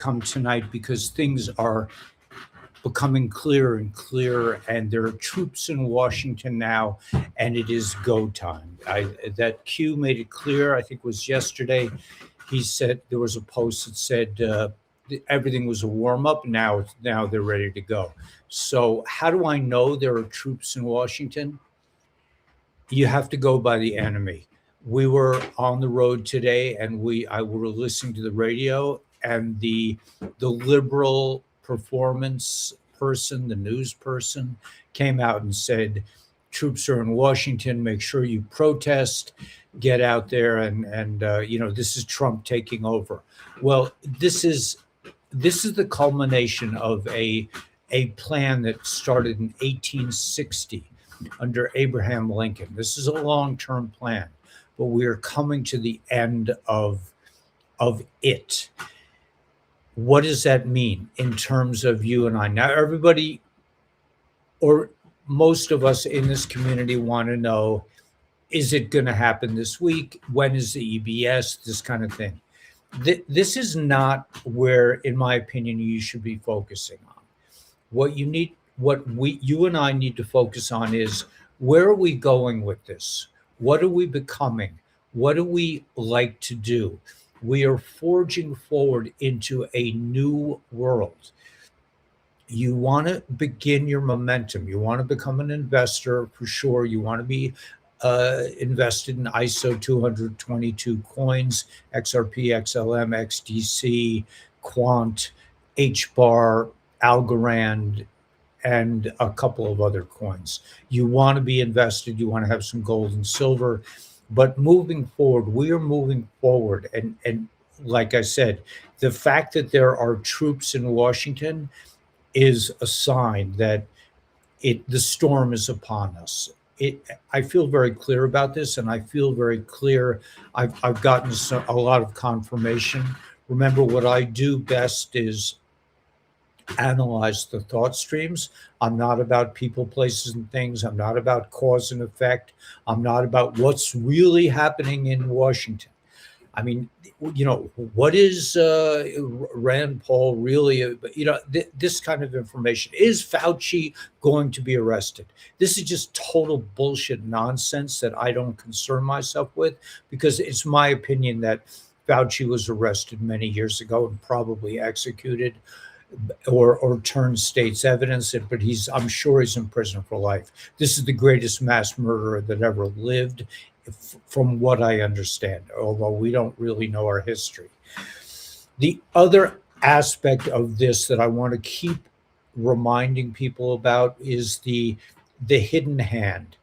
come tonight because things are becoming clearer and clearer, and there are troops in Washington now, and it is go time. That Q made it clear. I think it was yesterday. He said there was a post that said everything was a warm up. Now they're ready to go. So how do I know there are troops in Washington? You have to go by the enemy. We were on the road today, and I were listening to the radio, and the liberal performance person, the news person, came out and said, "Troops are in Washington. Make sure you protest. Get out there, and this is Trump taking over." Well, this is the culmination of a plan that started in 1860 under Abraham Lincoln. This is a long-term plan, but we are coming to the end of it. What does that mean in terms of you and I? Now, everybody, or most of us in this community, want to know, is it going to happen this week? When is the EBS? This kind of thing. This is not where, in my opinion, you should be focusing on. You and I need to focus on is, where are we going with this? What are we becoming? What do we like to do? We are forging forward into a new world. You want to begin your momentum. You want to become an investor for sure. You want to be invested in ISO 222 coins, XRP, XLM, XDC, Quant, HBAR, Algorand, and a couple of other coins. You want to be invested. You want to have some gold and silver. But moving forward, we are moving forward. And like I said, the fact that there are troops in Washington is a sign that the storm is upon us. I feel very clear about this, and I feel very clear. I've gotten a lot of confirmation. Remember, what I do best is analyze the thought streams. I'm not about people, places, and things. I'm not about cause and effect. I'm not about what's really happening in Washington. I mean, what is Rand Paul really, this kind of information? Is Fauci going to be arrested? This is just total bullshit nonsense that I don't concern myself with, because it's my opinion that Fauci was arrested many years ago and probably executed or turned state's evidence, but I'm sure he's in prison for life. This is the greatest mass murderer that ever lived, from what I understand, although we don't really know our history. The other aspect of this that I want to keep reminding people about is the hidden hand.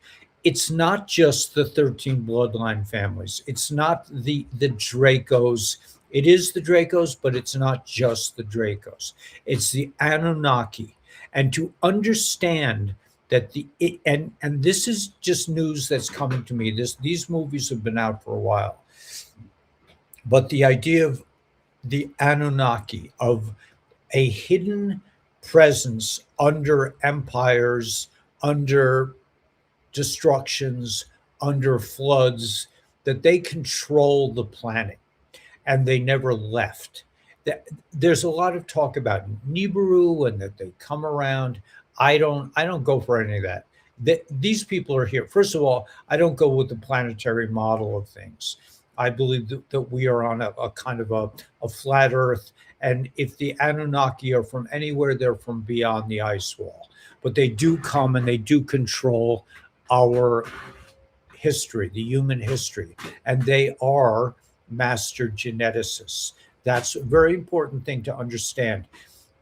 It's not just the 13 bloodline families. It's not the Dracos. It is the Dracos, but it's not just the Dracos. It's the Anunnaki. And to understand that and this is just news that's coming to me. These movies have been out for a while. But the idea of the Anunnaki, of a hidden presence under empires, under destructions, under floods, that they control the planet and they never left. There's a lot of talk about Nibiru and that they come around. I don't go for any of that. These people are here. First of all, I don't go with the planetary model of things. I believe that we are on a kind of a flat Earth. And if the Anunnaki are from anywhere, they're from beyond the ice wall. But they do come and they do control our history, the human history. And they are master geneticists. That's a very important thing to understand.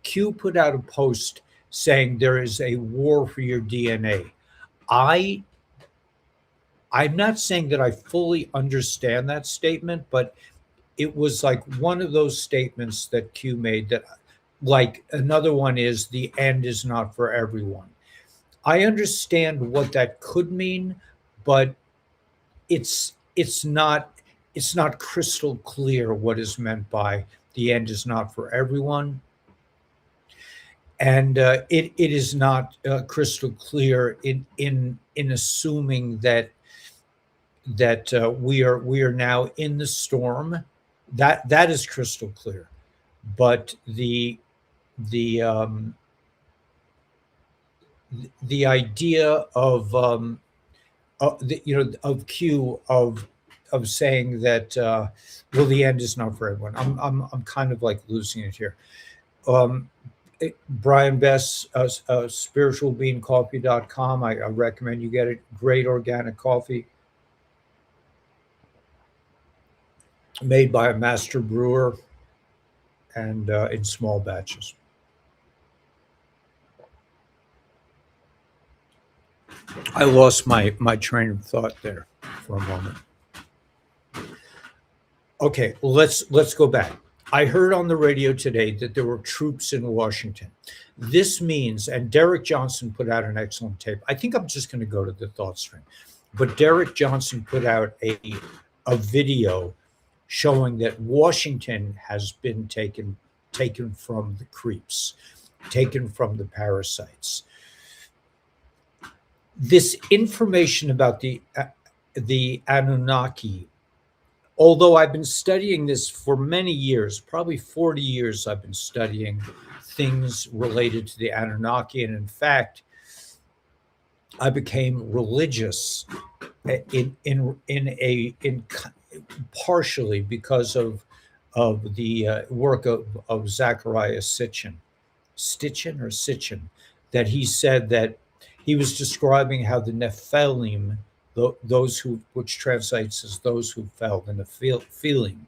Q put out a post saying there is a war for your DNA. I'm not saying that I fully understand that statement, but it was like one of those statements that Q made that, like another one is, the end is not for everyone. I understand what that could mean, but it's not crystal clear what is meant by the end is not for everyone. And it is not crystal clear in assuming that we are now in the storm. That is crystal clear. but the the idea of of Q of saying that well, the end is not for everyone. I'm kind of like losing it here. Um, Brian Best, spiritualbeingcoffee.com. I recommend you get it. Great organic coffee made by a master brewer and in small batches. I lost my train of thought there for a moment. Okay, let's go back. I heard on the radio today that there were troops in Washington. This means, and Derek Johnson put out an excellent tape. I think I'm just going to go to the thought stream, but Derek Johnson put out a video showing that Washington has been taken from the creeps, taken from the parasites. This information about the Anunnaki, although I've been studying this for many years, probably 40 years, I've been studying things related to the Anunnaki, and in fact, I became religious in partially because of the work of Zachariah Sitchin, that he said that he was describing how the Nephilim, those who, which translates as those who fell in the feeling,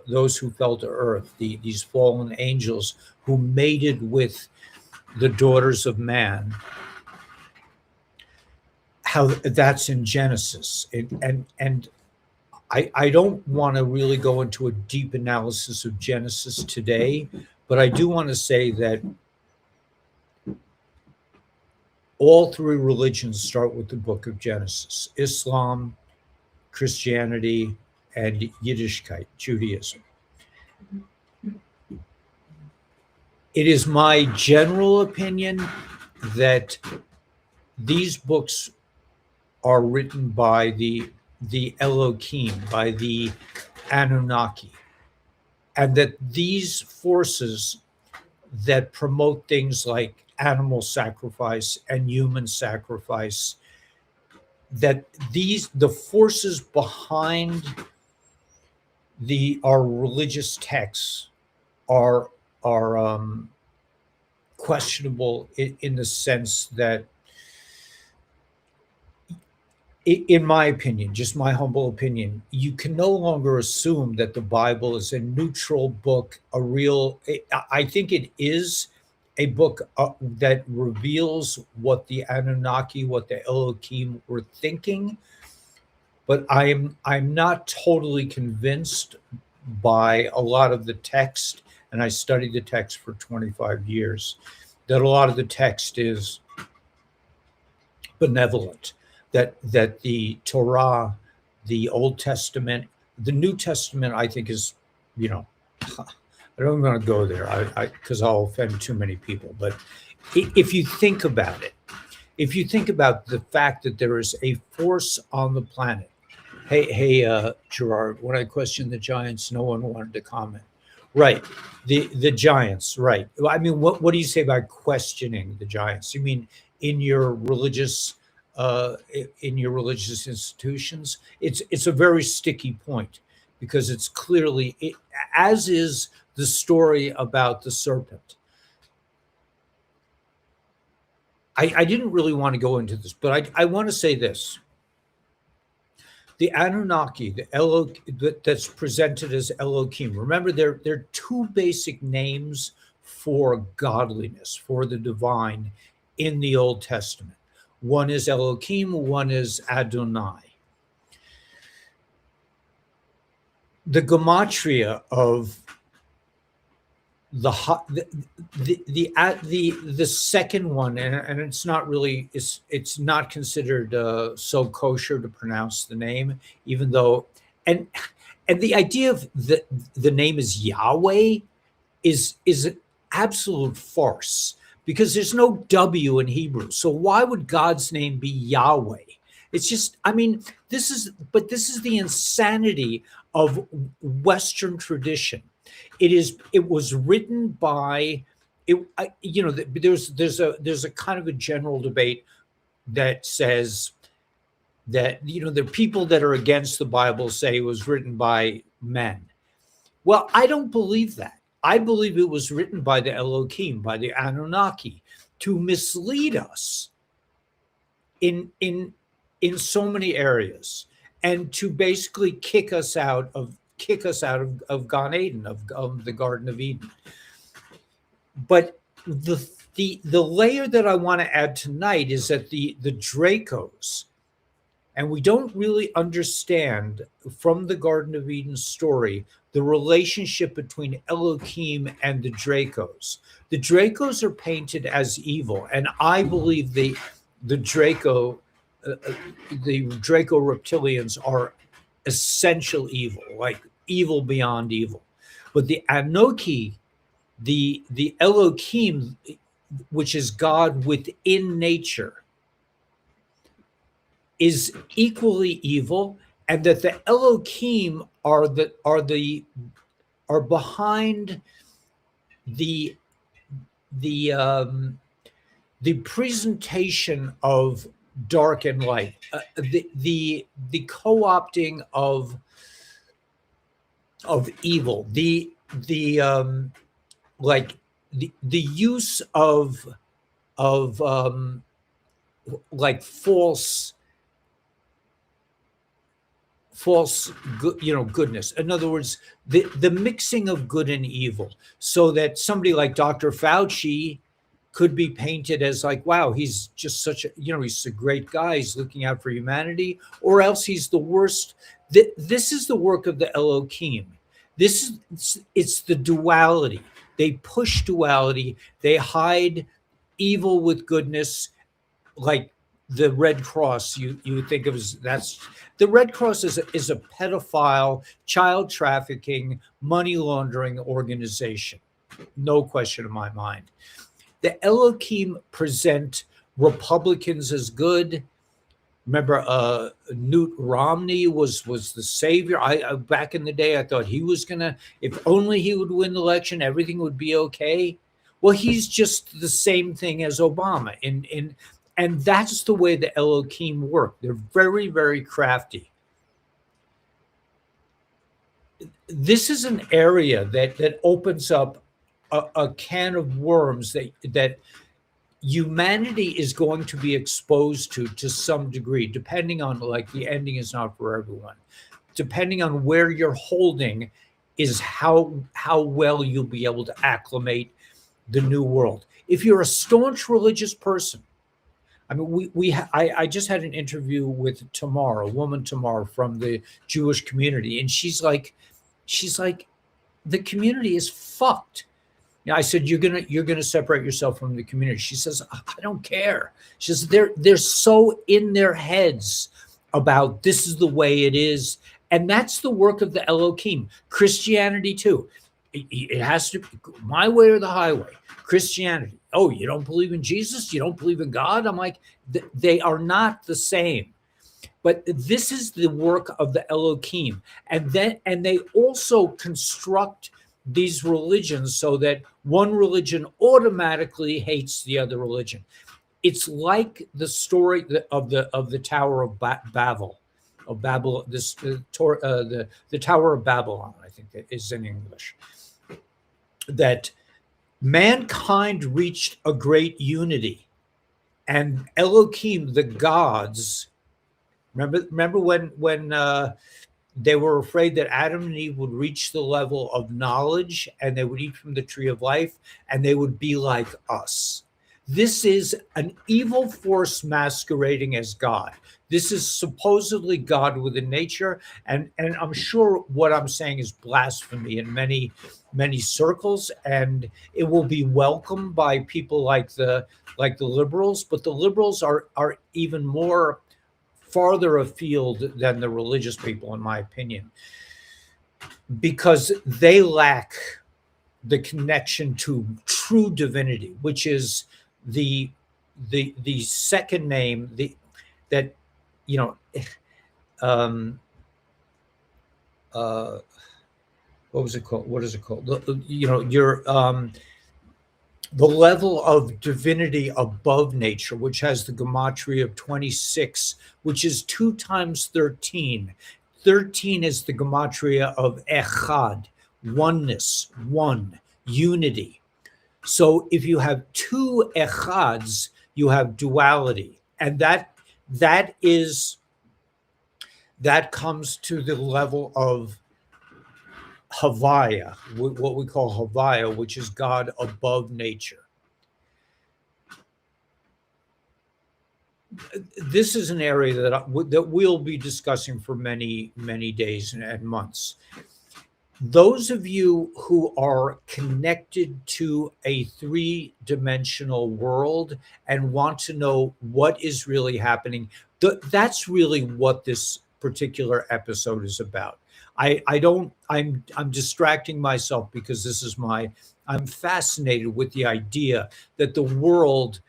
those who fell to earth, these fallen angels who mated with the daughters of man, how that's in Genesis. And I don't want to really go into a deep analysis of Genesis today, but I do want to say that all three religions start with the book of Genesis: Islam, Christianity, and Yiddishkeit, Judaism. It is my general opinion that these books are written by the Elohim, by the Anunnaki, and that these forces that promote things like animal sacrifice and human sacrifice, that the forces behind our religious texts are questionable in the sense that, in my opinion, just my humble opinion, you can no longer assume that the Bible is a neutral book, I think it is a book that reveals what the Anunnaki, what the Elohim were thinking, but I'm not totally convinced by a lot of the text, and I studied the text for 25 years, that a lot of the text is benevolent, that the Torah, the Old Testament, the New Testament, I think is, I don't want to go there because I'll offend too many people. But if you think about it, if you think about the fact that there is a force on the planet, hey, Gerard, when I questioned the giants, no one wanted to comment. Right, the giants, right. I mean, what do you say about questioning the giants? You mean in your religious institutions? It's a very sticky point, because it's clearly, as is the story about the serpent. I didn't really want to go into this, but I want to say this. The Anunnaki, that's presented as Elohim. Remember, there are two basic names for godliness, for the divine in the Old Testament. One is Elohim, one is Adonai. The gematria of the second one, and it's not really, it's not considered so kosher to pronounce the name, even though, and the idea of the name is Yahweh is an absolute farce, because there's no W in Hebrew. So why would God's name be Yahweh? It's just, I mean, this is the insanity of Western tradition. It was written by it. There's a kind of a general debate that says that the people that are against the Bible say it was written by men. Well, I don't believe that. I believe it was written by the Elohim, by the Anunnaki, to mislead us in so many areas, and to basically kick us out of Gan Eden, of the Garden of Eden. But the layer that I want to add tonight is that the Dracos, and we don't really understand from the Garden of Eden story the relationship between Elohim and the Dracos. The Dracos are painted as evil, and I believe the Draco reptilians are essential evil, like evil beyond evil. But the Anoki, the Elohim, which is God within nature, is equally evil, and that the Elohim are behind the presentation of dark and light, the co-opting of evil, the use of like false goodness. In other words, the mixing of good and evil, so that somebody like Dr. Fauci could be painted as like, wow, he's just such a, he's a great guy, he's looking out for humanity, or else he's the worst. This is the work of the Elohim. It's the duality. They push duality. They hide evil with goodness, like the Red Cross. You think of that's the Red Cross is a pedophile, child trafficking, money laundering organization. No question in my mind. The Elohim present Republicans as good. Remember, Newt Romney was the savior. I back in the day, I thought he was gonna, if only he would win the election, everything would be okay. Well, he's just the same thing as Obama, and that's the way the Elohim work. They're very, very crafty. This is an area that opens up a can of worms that humanity is going to be exposed to some degree, depending on, like, the ending is not for everyone. Depending on where you're holding is how well you'll be able to acclimate the new world. If you're a staunch religious person, I mean, I just had an interview with Tamar, a woman Tamar from the Jewish community, and she's like, the community is fucked. I said, you're gonna separate yourself from the community. She says, I don't care. She says they're so in their heads about this is the way it is, and that's the work of the Elohim. Christianity too. It has to be my way or the highway. Christianity. Oh, you don't believe in Jesus? You don't believe in God? I'm like, they are not the same. But this is the work of the Elohim, and they also construct these religions so that one religion automatically hates the other religion. It's like the story of the Tower of Babel, the Tower of Babylon, I think that is in English. That mankind reached a great unity, and Elohim, the gods. Remember when they were afraid that Adam and Eve would reach the level of knowledge and they would eat from the tree of life and they would be like us. This is an evil force masquerading as God. This is supposedly God within nature. And I'm sure what I'm saying is blasphemy in many, many circles. And it will be welcomed by people like the liberals, but the liberals are even more farther afield than the religious people, in my opinion, because they lack the connection to true divinity, which is the second name, what was it called? What is it called? You know, your the level of divinity above nature, which has the gematria of 26, which is 2 times 13. 13 is the gematria of echad, oneness, one, unity. So if you have 2 echads, you have duality, and that is that comes to the level of Havaya, what we call Havaya, which is God above nature. This is an area that we'll be discussing for many, many days and months. Those of you who are connected to a 3-dimensional world and want to know what is really happening, that's really what this particular episode is about. I'm distracting myself because I'm fascinated with the idea that the world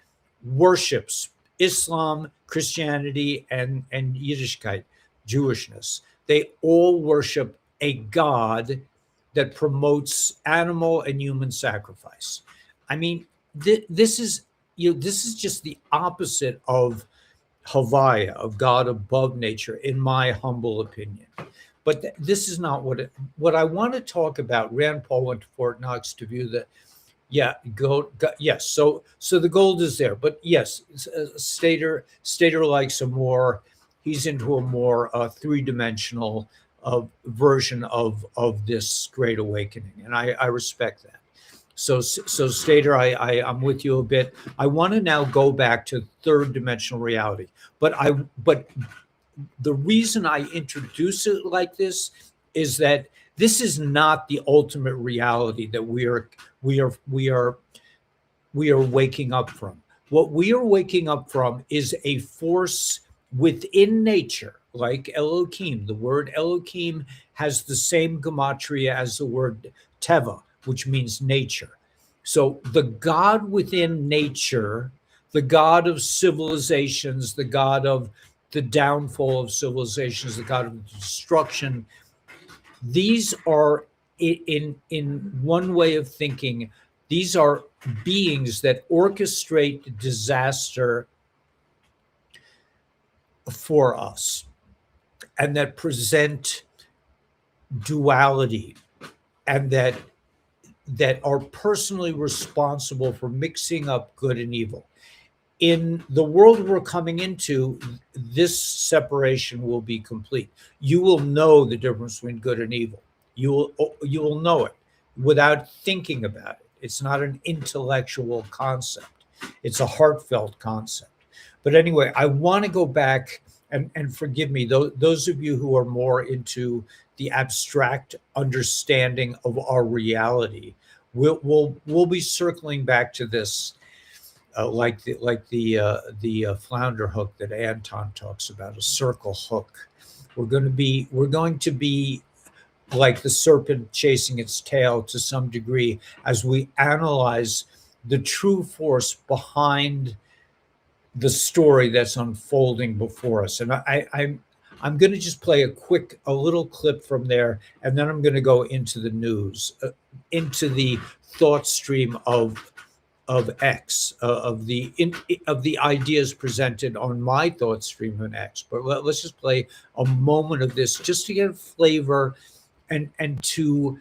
worships Islam, Christianity, and Yiddishkeit, Jewishness. They all worship a God that promotes animal and human sacrifice. I mean, this is this is just the opposite of Havaya, of God above nature, in my humble opinion. But this is not what I want to talk about. Rand Paul went to Fort Knox to view the yeah, yes. So the gold is there, but yes, Stater likes a more. He's into a more 3-dimensional version of this great awakening, and I respect that. So Stater, I'm with you a bit. I want to now go back to 3rd-dimensional reality, but the reason I introduce it like this is that this is not the ultimate reality that we are waking up from. What we are waking up from is a force within nature, like Elohim. The word Elohim has the same gematria as the word Teva, which means nature. So the God within nature, the God of civilizations, the God of the downfall of civilizations, the God of destruction, these are, in one way of thinking, these are beings that orchestrate disaster for us and that present duality, and that are personally responsible for mixing up good and evil. In the world we're coming into, this separation will be complete. You will know the difference between good and evil. You will know it without thinking about it. It's not an intellectual concept. It's a heartfelt concept. But anyway, I want to go back and forgive me, those of you who are more into the abstract understanding of our reality. We'll be circling back to this, like the flounder hook that Anton talks about, a circle hook. We're going to be like the serpent chasing its tail to some degree as we analyze the true force behind the story that's unfolding before us. And I'm going to just play a little clip from there, and then I'm going to go into the news, into the thought stream of X, of the ideas presented on my thought stream on X. But let's just play a moment of this just to get a flavor and to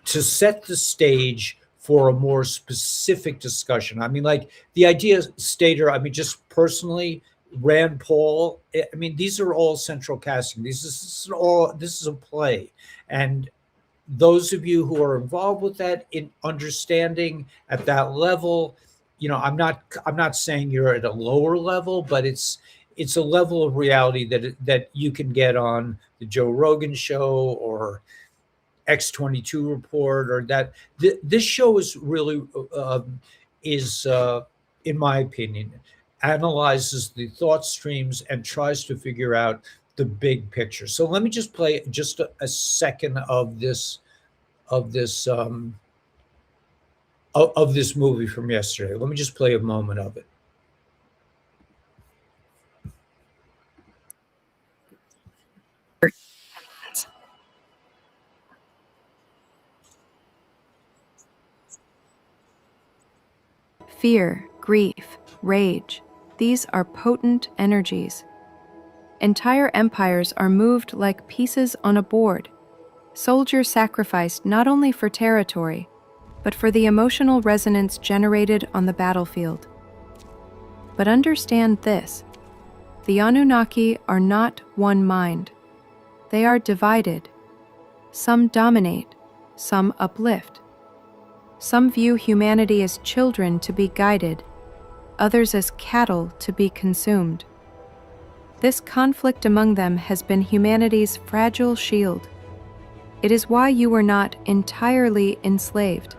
set the stage for a more specific discussion. I mean, like the idea, Stater, I mean, just personally, Rand Paul, I mean, these are all central casting. This is a play. And those of you who are involved with that, in understanding at that level, I'm not saying you're at a lower level, but it's a level of reality that you can get on the Joe Rogan show or X22 report, or that this show is really in my opinion, analyzes the thought streams and tries to figure out the big picture. So let me just play just a second of this of this movie from yesterday. Let me just play a moment of it. Fear, grief, rage, these are potent energies. Entire empires are moved like pieces on a board. Soldiers sacrificed not only for territory, but for the emotional resonance generated on the battlefield. But understand this: the Anunnaki are not one mind. They are divided. Some dominate, some uplift. Some view humanity as children to be guided, others as cattle to be consumed. This conflict among them has been humanity's fragile shield. It is why you were not entirely enslaved.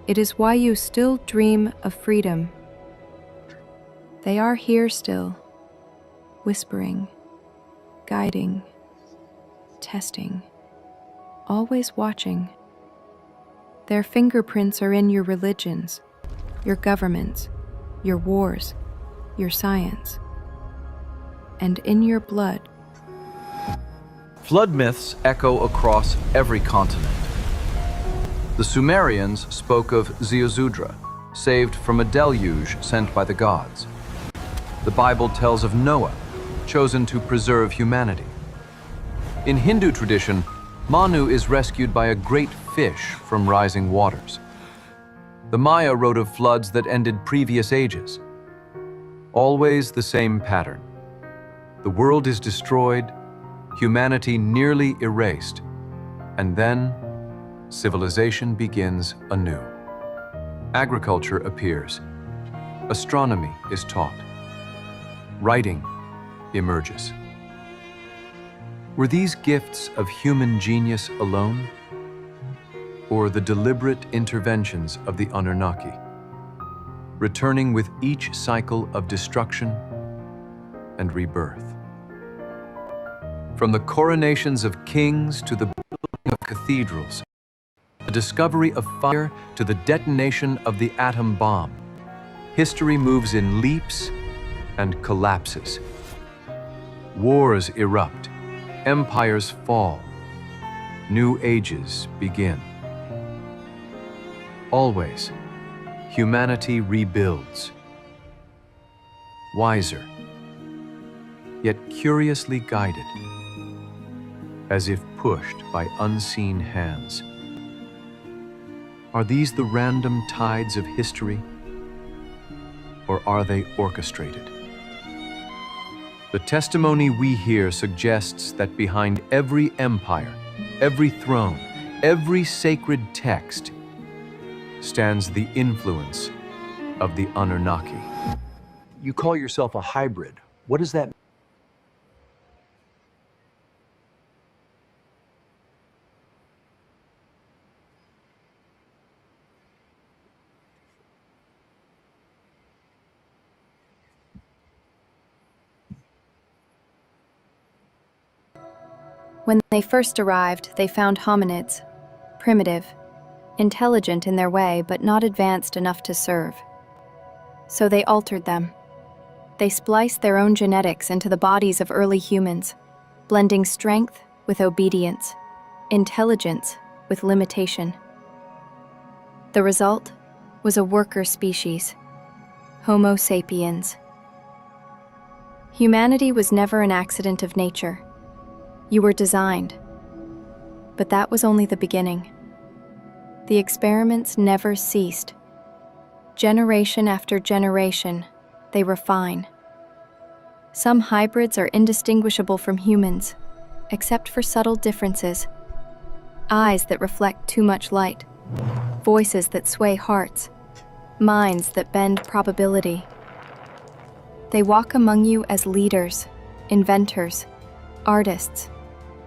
It is why you still dream of freedom. They are here still, whispering, guiding, testing, always watching. Their fingerprints are in your religions, your governments, your wars, your science, and in your blood. Flood myths echo across every continent. The Sumerians spoke of Ziusudra, saved from a deluge sent by the gods. The Bible tells of Noah, chosen to preserve humanity. In Hindu tradition, Manu is rescued by a great fish from rising waters. The Maya wrote of floods that ended previous ages. Always the same pattern. The world is destroyed, humanity nearly erased, and then civilization begins anew. Agriculture appears. Astronomy is taught. Writing emerges. Were these gifts of human genius alone, or the deliberate interventions of the Anunnaki, returning with each cycle of destruction and rebirth? From the coronations of kings to the building of cathedrals, the discovery of fire to the detonation of the atom bomb, history moves in leaps and collapses. Wars erupt, empires fall, new ages begin. Always, humanity rebuilds, wiser, yet curiously guided, as if pushed by unseen hands. Are these the random tides of history, or are they orchestrated? The testimony we hear suggests that behind every empire, every throne, every sacred text stands the influence of the Anunnaki. You call yourself a hybrid. What does that mean? When they first arrived, they found hominids, primitive, intelligent in their way, but not advanced enough to serve. So they altered them. They spliced their own genetics into the bodies of early humans, blending strength with obedience, intelligence with limitation. The result was a worker species, Homo sapiens. Humanity was never an accident of nature. You were designed. But that was only the beginning. The experiments never ceased. Generation after generation, they refine. Some hybrids are indistinguishable from humans, except for subtle differences. Eyes that reflect too much light, voices that sway hearts, minds that bend probability. They walk among you as leaders, inventors, artists,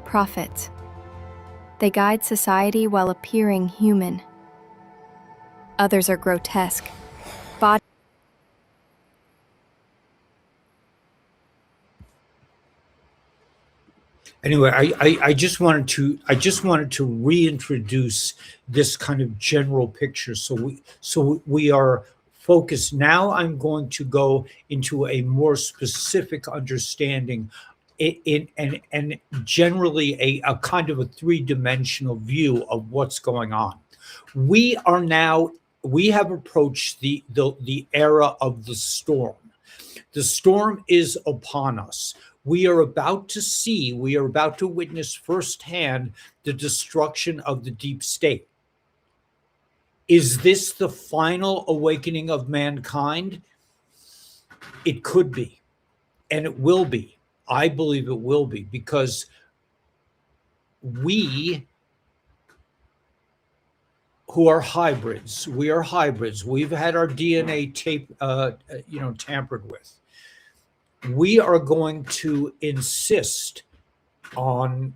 prophets. They guide society while appearing human. Others are grotesque. Anyway, I just wanted to reintroduce this kind of general picture, so we are focused. Now I'm going to go into a more specific understanding and generally a kind of a three-dimensional view of what's going on. We are now we have approached the era of the storm. The storm is upon us. We are about to witness firsthand the destruction of the deep state. Is this the final awakening of mankind? It could be, and it will be. I believe it will be, because we who are hybrids, we've had our DNA tampered with. We are going to insist on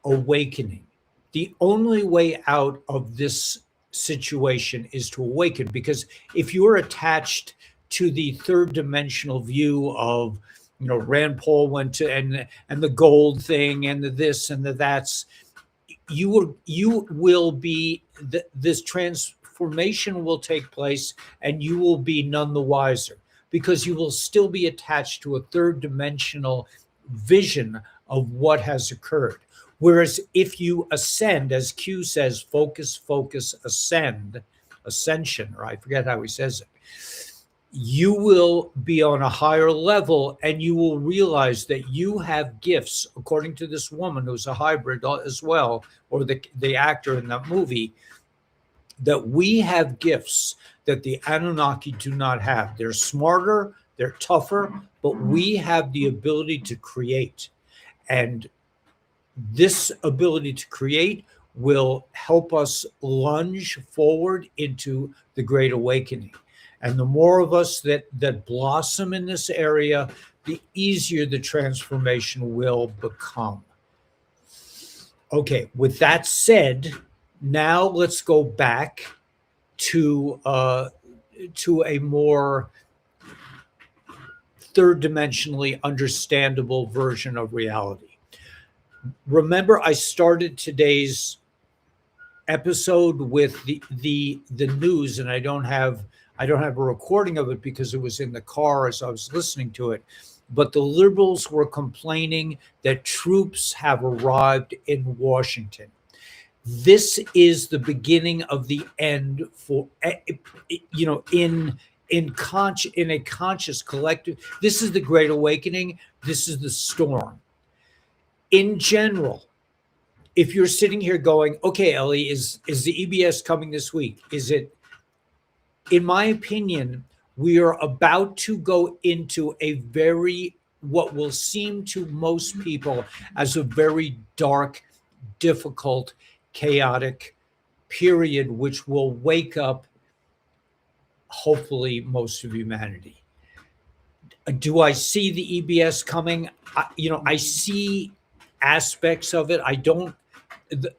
awakening. The only way out of this situation is to awaken, because if you're attached to the third dimensional view of, Rand Paul went to, and the gold thing, and the this and the that's, you will be, this transformation will take place, and you will be none the wiser, because you will still be attached to a third dimensional vision of what has occurred. Whereas if you ascend, as Q says, focus, ascension, or I forget how he says it, you will be on a higher level, and you will realize that you have gifts, according to this woman who's a hybrid as well, or the actor in that movie, that we have gifts that the Anunnaki do not have. They're smarter, they're tougher, but we have the ability to create. And this ability to create will help us lunge forward into the Great Awakening. And the more of us that blossom in this area, the easier the transformation will become. Okay, with that said, now let's go back to a more third dimensionally understandable version of reality. Remember, I started today's episode with the news, and I don't have a recording of it because it was in the car as I was listening to it. But the liberals were complaining that troops have arrived in Washington. This is the beginning of the end for, in a conscious collective. This is the Great Awakening. This is the storm. In general, if you're sitting here going, okay, Ellie, is the EBS coming this week? Is it? In my opinion, we are about to go into what will seem to most people as a very dark, difficult, chaotic period, which will wake up, hopefully, most of humanity. Do I see the EBS coming? I see aspects of it. I don't.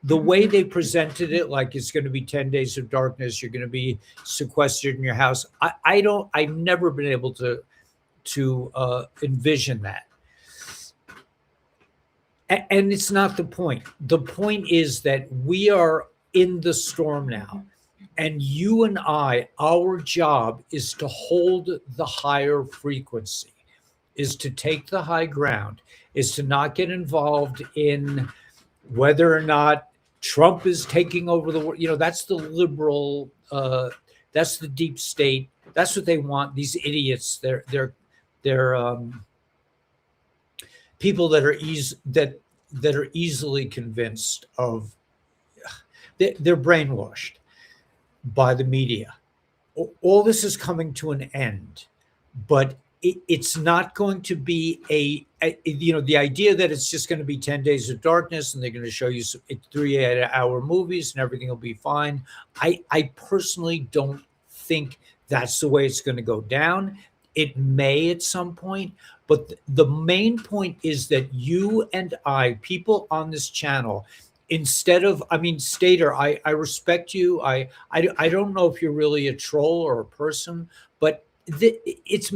The way they presented it, like it's going to be 10 days of darkness, you're going to be sequestered in your house. I've never been able to envision that. And it's not the point. The point is that we are in the storm now. And you and I, our job is to hold the higher frequency, is to take the high ground, is to not get involved in whether or not Trump is taking over the world. That's the liberal, that's the deep state. That's what they want. These idiots, they're people that are easily convinced of. They're brainwashed by the media. All this is coming to an end, but it's not going to be the idea that it's just going to be 10 days of darkness and they're going to show you 3-hour movies and everything will be fine. I personally don't think that's the way it's going to go down. It may at some point, but the main point is that you and I, people on this channel, instead of, Stater, I respect you. I don't know if you're really a troll or a person, but it's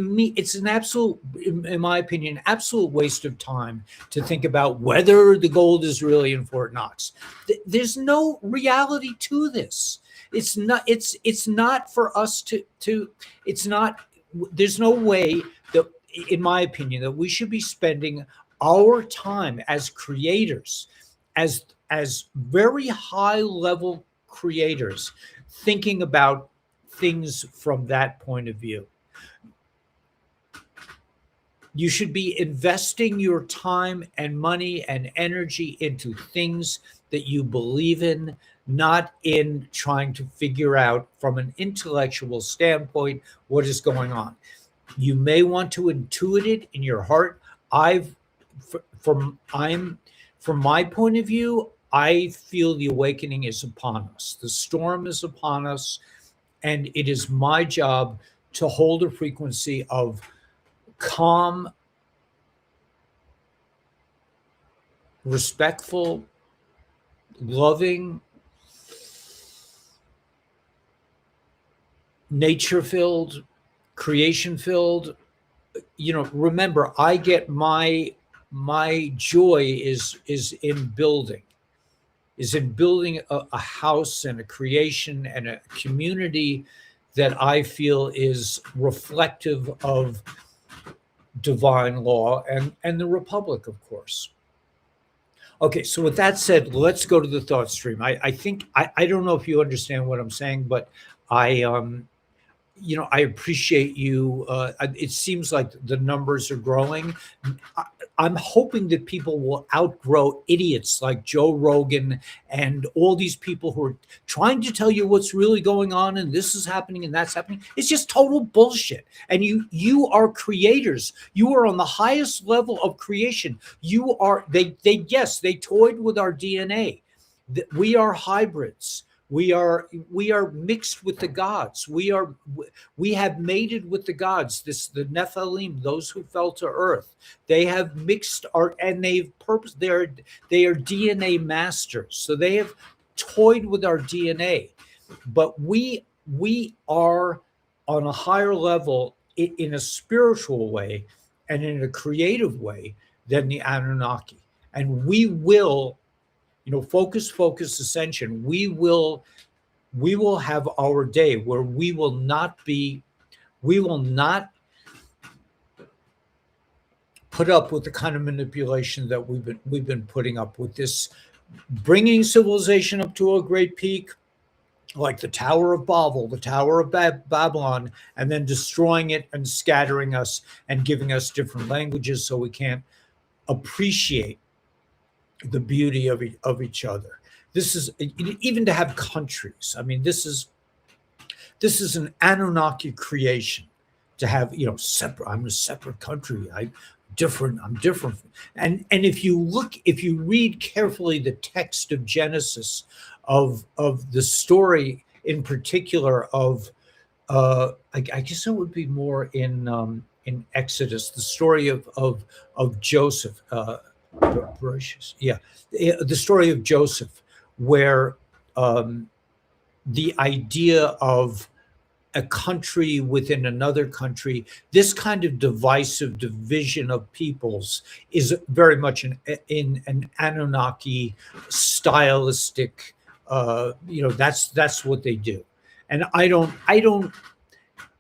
an absolute, in my opinion, absolute waste of time to think about whether the gold is really in Fort Knox. There's no reality to this. It's not for us to it's not, there's no way that, in my opinion, that we should be spending our time as creators, as very high level creators, thinking about things from that point of view. You should be investing your time and money and energy into things that you believe in, not in trying to figure out from an intellectual standpoint what is going on. You may want to intuit it in your heart. From my point of view, I feel the awakening is upon us. The storm is upon us, and it is my job to hold a frequency of calm, respectful, loving, nature-filled, creation-filled. Remember, I get my joy is in building, a house and a creation and a community that I feel is reflective of divine law and the Republic, of course. Okay, so with that said, let's go to the thought stream. I think I don't know if you understand what I'm saying, but I appreciate you. It seems like the numbers are growing. I'm hoping that people will outgrow idiots like Joe Rogan and all these people who are trying to tell you what's really going on and this is happening and that's happening. It's just total bullshit. And you are creators. You are on the highest level of creation. You are. They toyed with our DNA. We are hybrids. We are mixed with the gods. We have mated with the gods. The Nephilim, those who fell to earth, they have mixed and they've purpose. They are DNA masters. So they have toyed with our DNA, but we are on a higher level in a spiritual way and in a creative way than the Anunnaki, and we will. Focus, ascension. We will have our day where we will not put up with the kind of manipulation that we've been putting up with, this bringing civilization up to a great peak, like the Tower of Babel, the Tower of Babylon, and then destroying it and scattering us and giving us different languages so we can't appreciate the beauty of each other. This is even to have countries. I mean, this is an Anunnaki creation to have, separate. I'm a separate country. I'm different. And if you read carefully the text of Genesis, of the story in particular of, I guess it would be more in Exodus, the story of Joseph. The story of Joseph, where the idea of a country within another country, this kind of divisive division of peoples is very much in an Anunnaki stylistic. That's what they do, and I don't.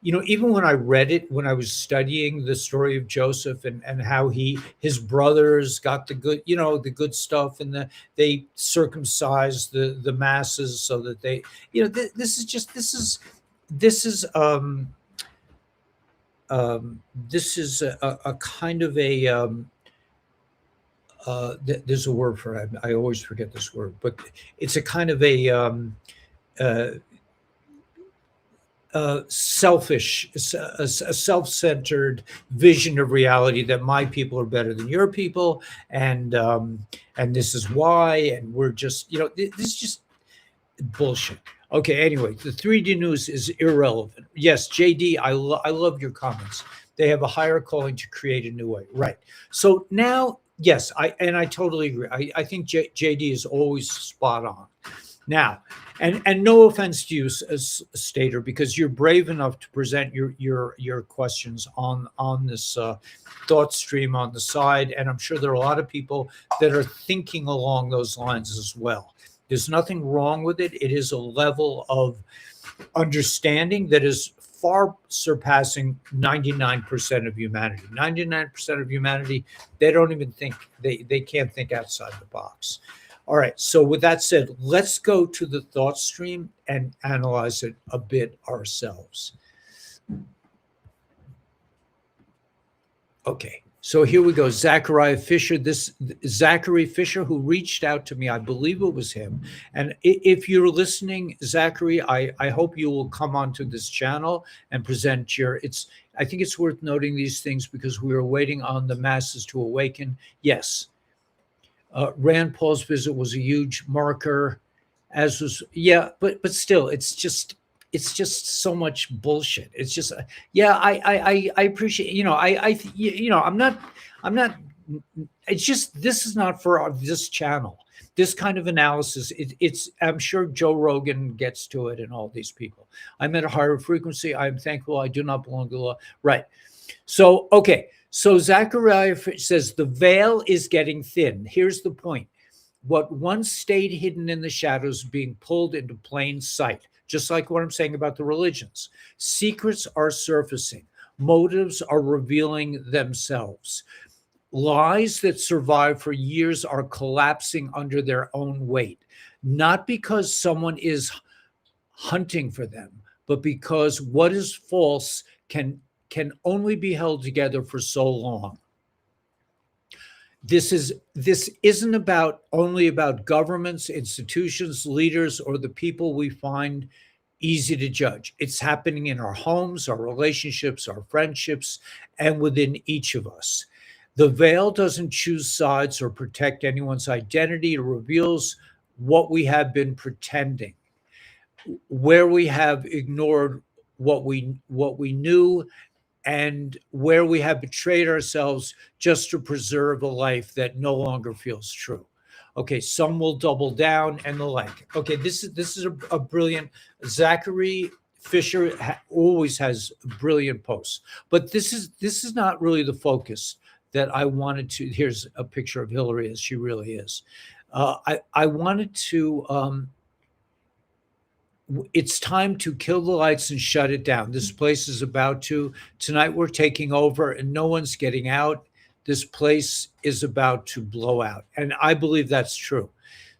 Even when I read it, when I was studying the story of Joseph and how his brothers got the good stuff, and they circumcised the masses so that they, this is a kind of a there's a word for it. I always forget this word, but it's a kind of a selfish, a self-centered vision of reality that my people are better than your people, and this is why, and we're just, this is just bullshit. Okay, anyway, the 3D news is irrelevant. Yes, JD, I love your comments. They have a higher calling to create a new way. Right. So now, yes, I totally agree. I think JD is always spot on. Now, and no offense to you, Stater, because you're brave enough to present your questions on this thought stream on the side, and I'm sure there are a lot of people that are thinking along those lines as well. There's nothing wrong with it. It is a level of understanding that is far surpassing 99% of humanity. 99% of humanity, they don't even think, they can't think outside the box. All right. So with that said, let's go to the thought stream and analyze it a bit ourselves. Okay. So here we go. Zachary Fisher, who reached out to me, I believe it was him. And if you're listening, Zachary, I hope you will come onto this channel and present I think it's worth noting these things because we are waiting on the masses to awaken. Yes. Rand Paul's visit was a huge marker, as was, but still, it's just so much bullshit. It's just, I appreciate, I'm not, it's just, this is not for this channel. This kind of analysis, I'm sure Joe Rogan gets to it and all these people. I'm at a higher frequency. I'm thankful I do not belong to the law. Right. So, okay. So Zachariah says the veil is getting thin. Here's the point. What once stayed hidden in the shadows is being pulled into plain sight, just like what I'm saying about the religions. Secrets are surfacing. Motives are revealing themselves. Lies that survive for years are collapsing under their own weight, not because someone is hunting for them, but because what is false can only be held together for so long. This isn't only about governments, institutions, leaders, or the people we find easy to judge. It's happening in our homes, our relationships, our friendships, and within each of us. The veil doesn't choose sides or protect anyone's identity. It reveals what we have been pretending, where we have ignored what we knew, and where we have betrayed ourselves just to preserve a life that no longer feels true. Okay, some will double down and the like. Okay, this is a brilliant. Zachary Fisher always has brilliant posts, but this is not really the focus that I wanted to. Here's a picture of Hillary as she really is. I wanted to. It's time to kill the lights and shut it down. This place is about to. Tonight we're taking over, and no one's getting out. This place is about to blow out, and I believe that's true.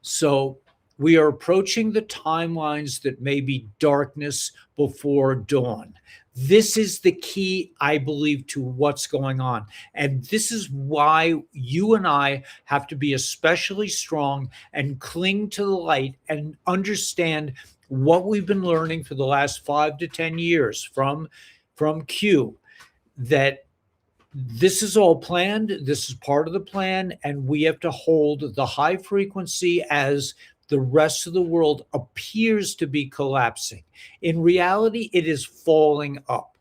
So we are approaching the timelines that may be darkness before dawn. This is the key, I believe, to what's going on. And this is why you and I have to be especially strong and cling to the light and understand what we've been learning for the last 5 to 10 years from Q, that this is all planned. This is part of the plan. And we have to hold the high frequency as the rest of the world appears to be collapsing. In reality, it is falling up.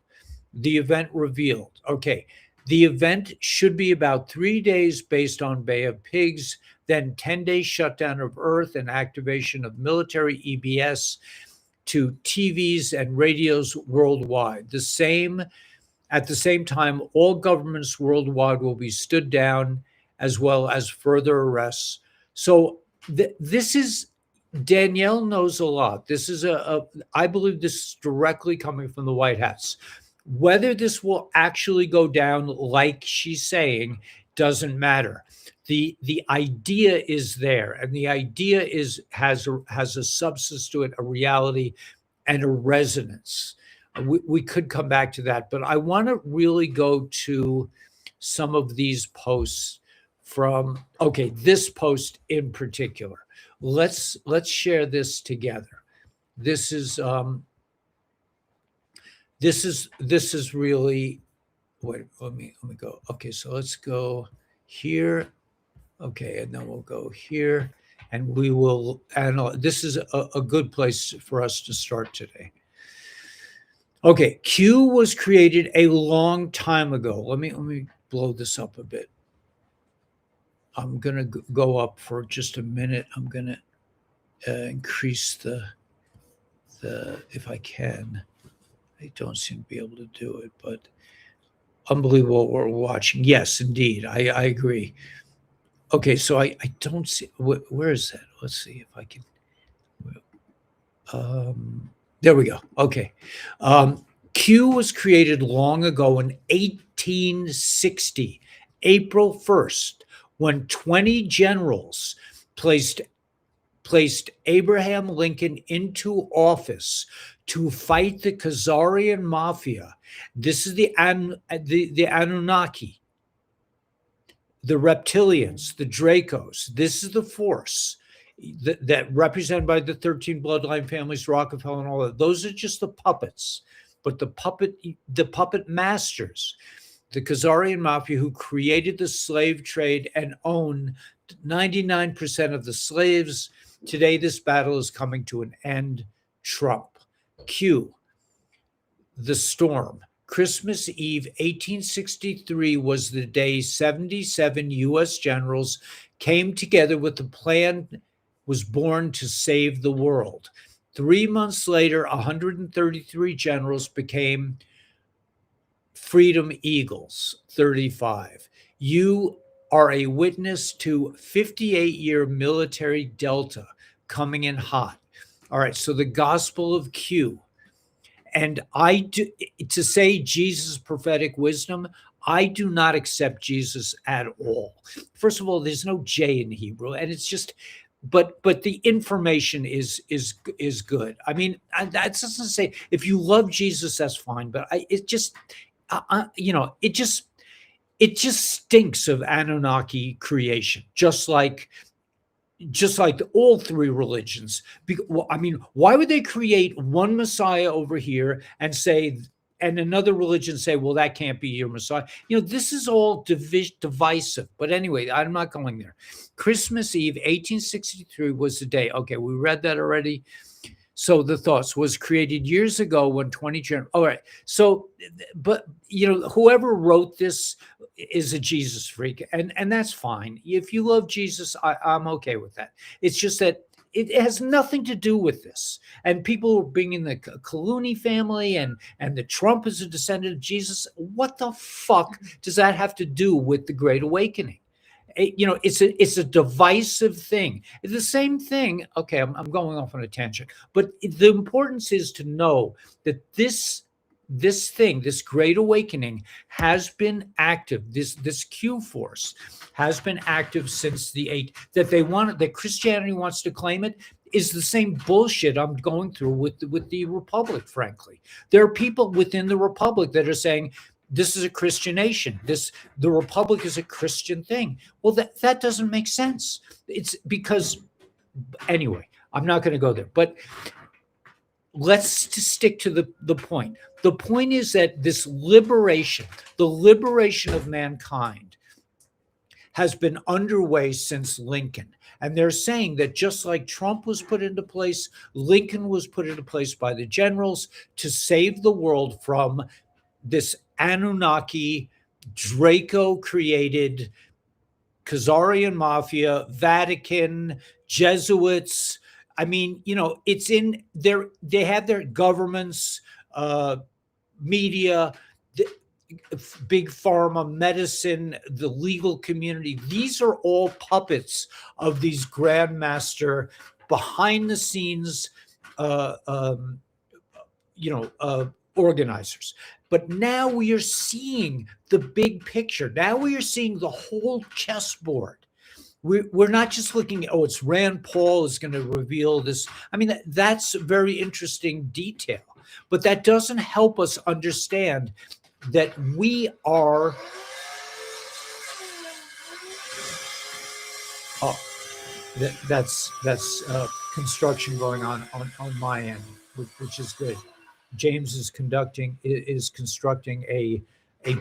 The event revealed. Okay, the event should be about 3 days based on Bay of Pigs, then 10 days shutdown of Earth and activation of military EBS to TVs and radios worldwide. At the same time, all governments worldwide will be stood down, as well as further arrests. So this is, Danielle knows a lot. This is I believe this is directly coming from the White Hats. Whether this will actually go down like she's saying doesn't matter. The idea is there, and the idea has a substance to it, a reality, and a resonance. We could come back to that, but I want to really go to some of these posts from, okay, this post in particular. Let's share this together. This is really, wait, let me go. Okay, so let's go here. Okay, and then we'll go here, and we will analyze. This is a good place for us to start today. Okay, Q was created a long time ago. Let me blow this up a bit. I'm gonna go up for just a minute. I'm gonna increase the if I can. I don't seem to be able to do it, but unbelievable what we're watching. Yes, indeed, I agree. Okay, so I don't see, where is that? Let's see if I can. There we go. Okay. Q was created long ago in 1860, April 1st, when 20 generals placed placed Abraham Lincoln into office to fight the Khazarian mafia. This is the Anunnaki, the reptilians, the Dracos. This is the force that represented by the 13 bloodline families, Rockefeller and all that. Those are just the puppets. But the puppet masters, the Khazarian mafia, who created the slave trade and own 99% of the slaves. Today, this battle is coming to an end. Trump. Q. The storm. Christmas Eve, 1863, was the day 77 U.S. generals came together with a plan was born to save the world. 3 months later, 133 generals became Freedom Eagles, 35. You are a witness to 58-year military delta coming in hot. All right, so the gospel of Q. And I do, to say Jesus' prophetic wisdom, I do not accept Jesus at all. First of all, there's no J in Hebrew, and it's just, but the information is good. I mean, that doesn't say if you love Jesus, that's fine. But it just, it just stinks of Anunnaki creation, just like all three religions. I mean, why would they create one Messiah over here and say, and another religion say, well, that can't be your Messiah? This is all divisive. But anyway, I'm not going there. Christmas Eve, 1863 was the day. Okay, we read that already. So the thoughts was created years ago when 20 generals. All right. So, but whoever wrote this is a Jesus freak, and that's fine. If you love Jesus, I'm okay with that. It's just that it has nothing to do with this. And people are bringing the Clooney family and the Trump is a descendant of Jesus. What the fuck does that have to do with the Great Awakening? It's a divisive thing. It's the same thing. Okay, I'm going off on a tangent, but the importance is to know that this thing, this Great Awakening, has been active. This Q force has been active since the that Christianity wants to claim it is the same bullshit I'm going through with the Republic. Frankly, there are people within the Republic that are saying, this is a Christian nation. The Republic is a Christian thing. Well, that doesn't make sense. It's because, anyway, I'm not going to go there. But let's just stick to the point. The point is that this liberation, the liberation of mankind, has been underway since Lincoln. And they're saying that just like Trump was put into place, Lincoln was put into place by the generals to save the world from this Anunnaki, Draco-created Khazarian mafia, Vatican, Jesuits. I mean, it's in there. They have their governments, media, big pharma, medicine, the legal community. These are all puppets of these grandmaster behind the scenes, organizers. But now we are seeing the big picture. Now we are seeing the whole chessboard. We're not just looking at, it's Rand Paul is going to reveal this. I mean, that's a very interesting detail, but that doesn't help us understand that we are. That's construction going on my end, which is good. James is constructing a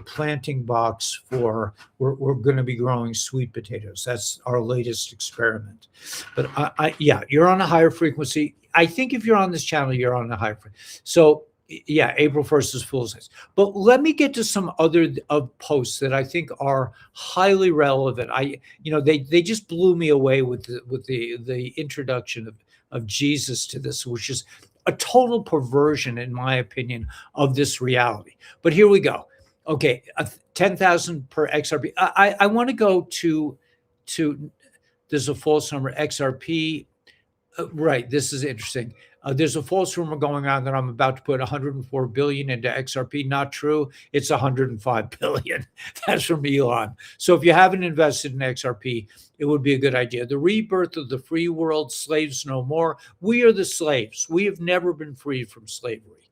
planting box for we're going to be growing sweet potatoes. That's our latest experiment. But you're on a higher frequency. I think if you're on this channel, you're on a higher frequency. So yeah, April 1st is Fool's Days. But let me get to some other posts that I think are highly relevant. They just blew me away with the introduction of Jesus to this, which is a total perversion, in my opinion, of this reality. But here we go. Okay, 10,000 per XRP. I want to go to there's a false number, XRP. Right. This is interesting. There's a false rumor going on that I'm about to put 104 billion into XRP. Not true. It's 105 billion. That's from Elon. So if you haven't invested in XRP, it would be a good idea. The rebirth of the free world, slaves no more. We are the slaves. We have never been freed from slavery.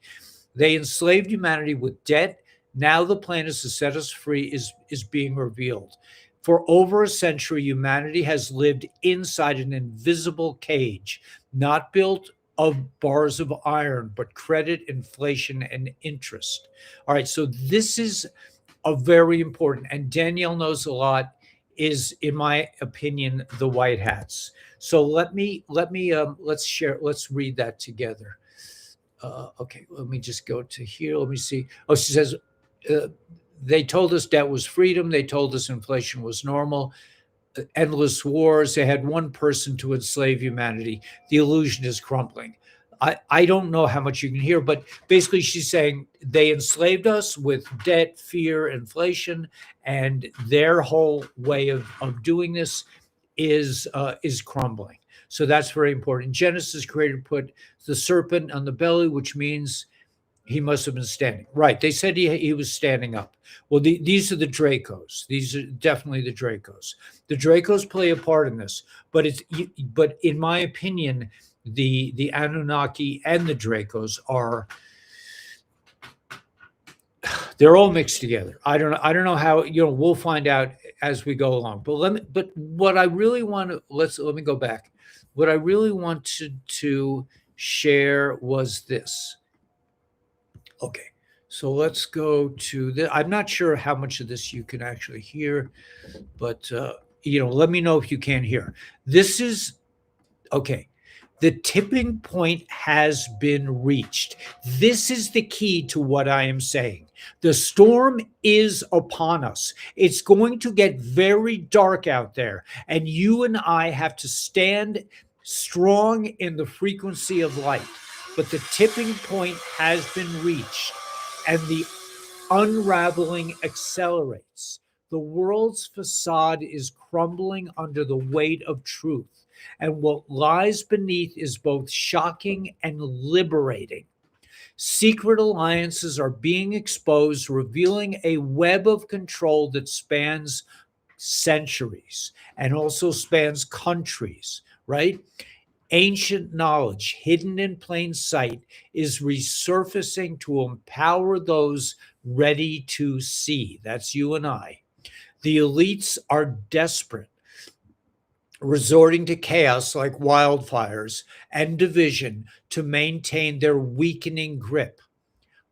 They enslaved humanity with debt. Now the plan is to set us free is being revealed. For over a century, humanity has lived inside an invisible cage, not built of bars of iron, but credit, inflation, and interest. All right, so this is a very important, and Danielle knows a lot, is, in my opinion, the white hats. So let's share, let's read that together. Okay, let me just go to here. Let me see. Oh, she says, they told us debt was freedom. They told us inflation was normal. Endless wars. They had one person to enslave humanity. The illusion is crumbling. I don't know how much you can hear, but basically she's saying they enslaved us with debt, fear, inflation, and their whole way of doing this is crumbling. So that's very important. Genesis creator put the serpent on the belly, which means he must have been standing. Right. They said he was standing up. Well, these are the Dracos. These are definitely the Dracos. The Dracos play a part in this, but in my opinion, the Anunnaki and the Dracos they're all mixed together. I don't know how, we'll find out as we go along. But what I really want to let me go back. What I really wanted to share was this. Okay, so let's go to the. I'm not sure how much of this you can actually hear, but let me know if you can't hear. This is okay. The tipping point has been reached. This is the key to what I am saying. The storm is upon us. It's going to get very dark out there, and you and I have to stand strong in the frequency of light. But the tipping point has been reached, and the unraveling accelerates. The world's facade is crumbling under the weight of truth, and what lies beneath is both shocking and liberating. Secret alliances are being exposed, revealing a web of control that spans centuries and also spans countries, right? Ancient knowledge hidden in plain sight is resurfacing to empower those ready to see. That's you and I. The elites are desperate, resorting to chaos like wildfires and division to maintain their weakening grip.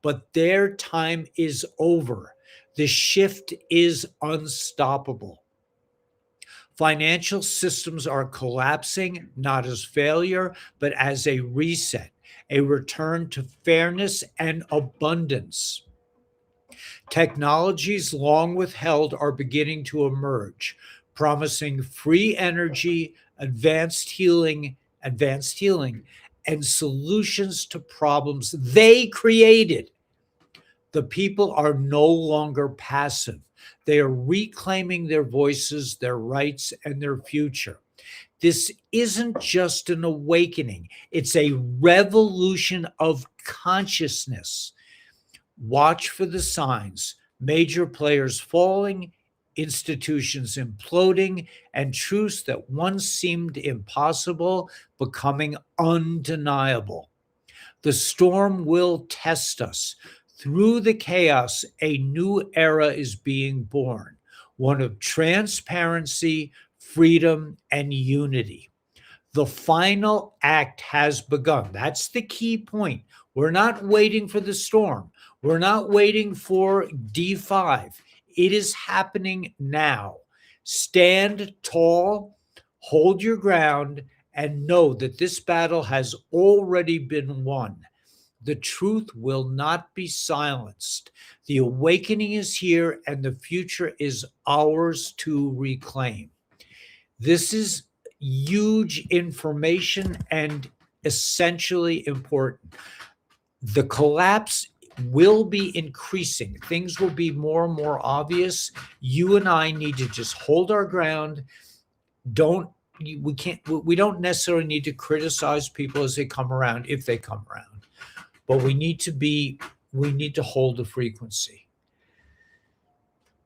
But their time is over. The shift is unstoppable. Financial systems are collapsing, not as failure, but as a reset, a return to fairness and abundance. Technologies long withheld are beginning to emerge, promising free energy, advanced healing, and solutions to problems they created. The people are no longer passive. They are reclaiming their voices, their rights, and their future. This isn't just an awakening, it's a revolution of consciousness. Watch for the signs: major players falling, institutions imploding, and truths that once seemed impossible becoming undeniable. The storm will test us. Through the chaos, a new era is being born, one of transparency, freedom, and unity. The final act has begun. That's the key point. We're not waiting for the storm. We're not waiting for D5. It is happening now. Stand tall, hold your ground, and know that this battle has already been won. The truth will not be silenced. The awakening is here, and the future is ours to reclaim. This is huge information and essentially important. The collapse will be increasing. Things will be more and more obvious. You and I need to just hold our ground. Don't we don't necessarily need to criticize people as they come around, if they come around, but we need to hold the frequency.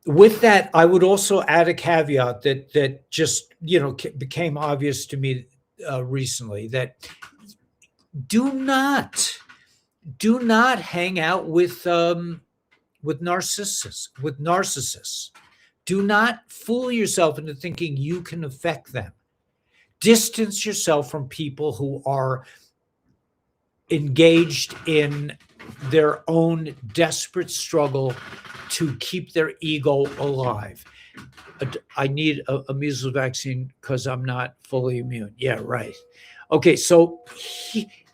With that, I would also add a caveat that just became obvious to me recently, that do not hang out with narcissists. Do not fool yourself into thinking you can affect them. Distance yourself from people who are engaged in their own desperate struggle to keep their ego alive. I need a measles vaccine because I'm not fully immune. Yeah, right. Okay, so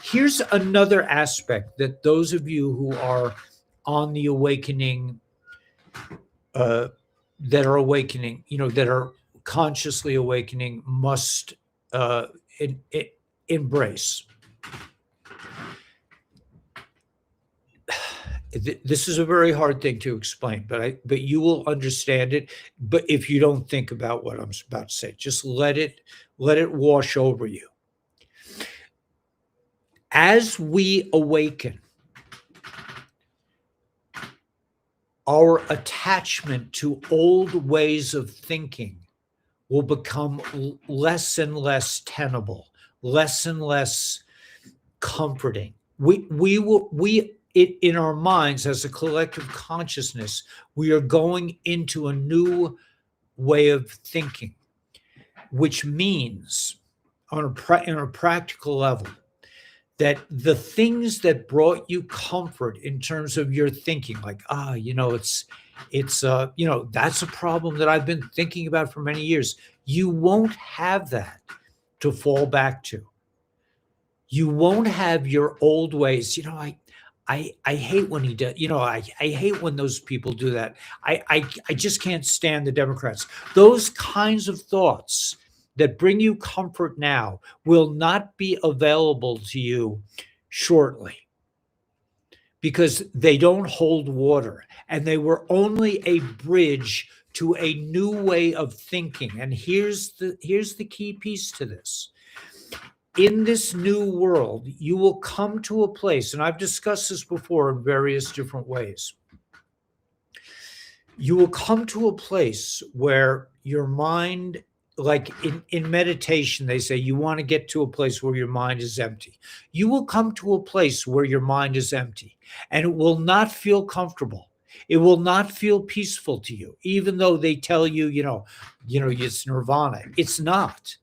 here's another aspect that those of you who are on the awakening, that are awakening, that are consciously awakening, must embrace. This is a very hard thing to explain, but you will understand it. But if you don't think about what I'm about to say, just let it wash over you. As we awaken, our attachment to old ways of thinking will become less and less tenable, less and less comforting. In our minds, as a collective consciousness, we are going into a new way of thinking, which means on a practical level, that the things that brought you comfort in terms of your thinking, like, it's that's a problem that I've been thinking about for many years. You won't have that to fall back to. You won't have your old ways. I hate when he does, I hate when those people do that. I just can't stand the Democrats. Those kinds of thoughts that bring you comfort now will not be available to you shortly, because they don't hold water, and they were only a bridge to a new way of thinking. And here's the key piece to this. In this new world, you will come to a place, and I've discussed this before in various different ways. You will come to a place where your mind, like in meditation, they say you want to get to a place where your mind is empty. You will come to a place where your mind is empty, and it will not feel comfortable. It will not feel peaceful to you, even though they tell you, it's nirvana. It's not.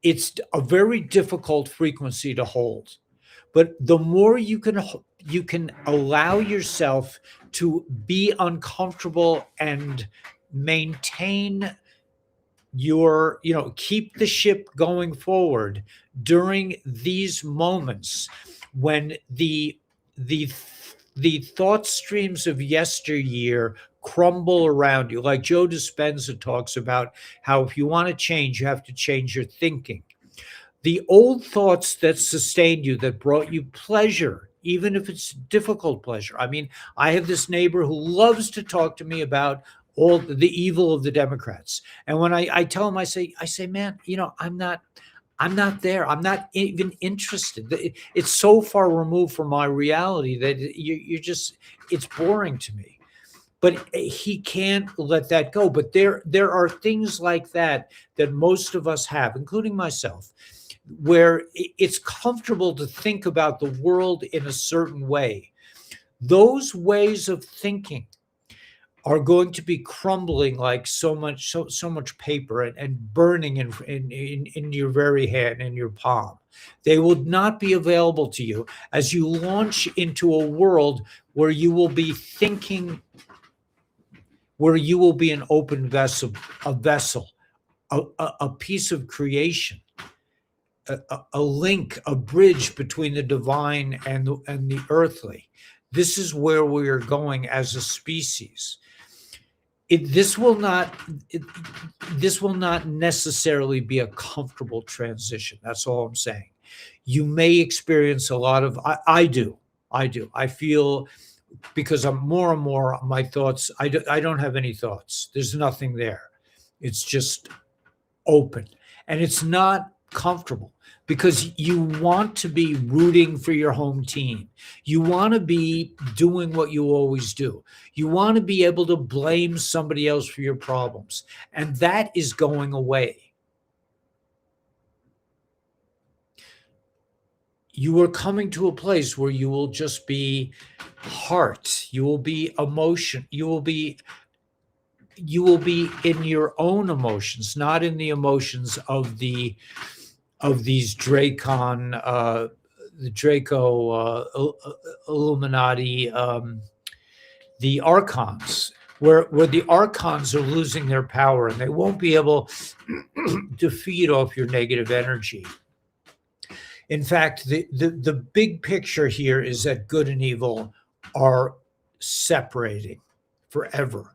It's a very difficult frequency to hold. But the more you can allow yourself to be uncomfortable and maintain your, keep the ship going forward during these moments when the thought streams of yesteryear crumble around you. Like Joe Dispenza talks about how if you want to change, you have to change your thinking. The old thoughts that sustained you, that brought you pleasure, even if it's difficult pleasure. I mean, I have this neighbor who loves to talk to me about all the evil of the Democrats. And when I tell him, I say, man, I'm not there. I'm not even interested. It's so far removed from my reality that it's boring to me. But he can't let that go. But there are things like that most of us have, including myself, where it's comfortable to think about the world in a certain way. Those ways of thinking are going to be crumbling like so much paper and burning in your very hand, in your palm. They will not be available to you as you launch into a world where you will be thinking, where you will be an open vessel, a piece of creation, a link, a bridge between the divine and the earthly. This is where we are going as a species. This will not necessarily be a comfortable transition. That's all I'm saying. You may experience a lot of, I do. I feel, because I'm more and more, my thoughts, I don't have any thoughts. There's nothing there. It's just open. And it's not comfortable because you want to be rooting for your home team. You want to be doing what you always do. You want to be able to blame somebody else for your problems. And that is going away. You are coming to a place where you will just be heart. You will be emotion. You will be in your own emotions, not in the emotions of these the Draco Illuminati, the archons, where the archons are losing their power and they won't be able to feed off your negative energy. In fact, the big picture here is that good and evil are separating forever.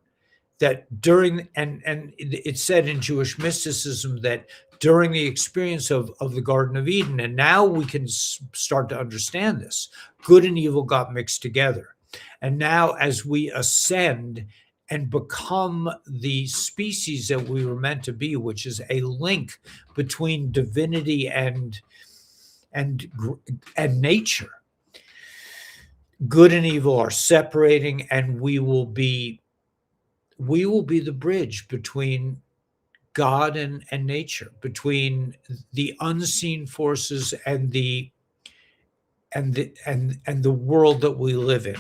That during, and it's said in Jewish mysticism that during the experience of the Garden of Eden, and now we can start to understand this, good and evil got mixed together. And now as we ascend and become the species that we were meant to be, which is a link between divinity and nature, good and evil are separating, and we will be the bridge between God and nature, between the unseen forces and the world that we live in.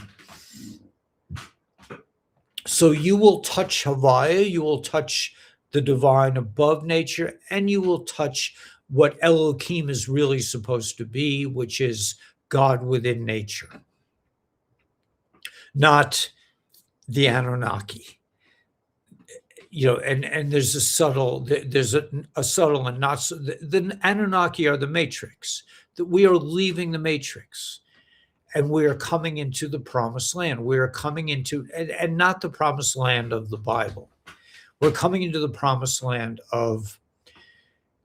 So you will touch Havaya, you will touch the divine above nature, and you will touch what Elohim is really supposed to be, which is God within nature, not the Anunnaki. And there's a subtle and not so. The Anunnaki are the matrix. That we are leaving the matrix, and we are coming into the promised land. We are coming into, and not the promised land of the Bible. We're coming into the promised land of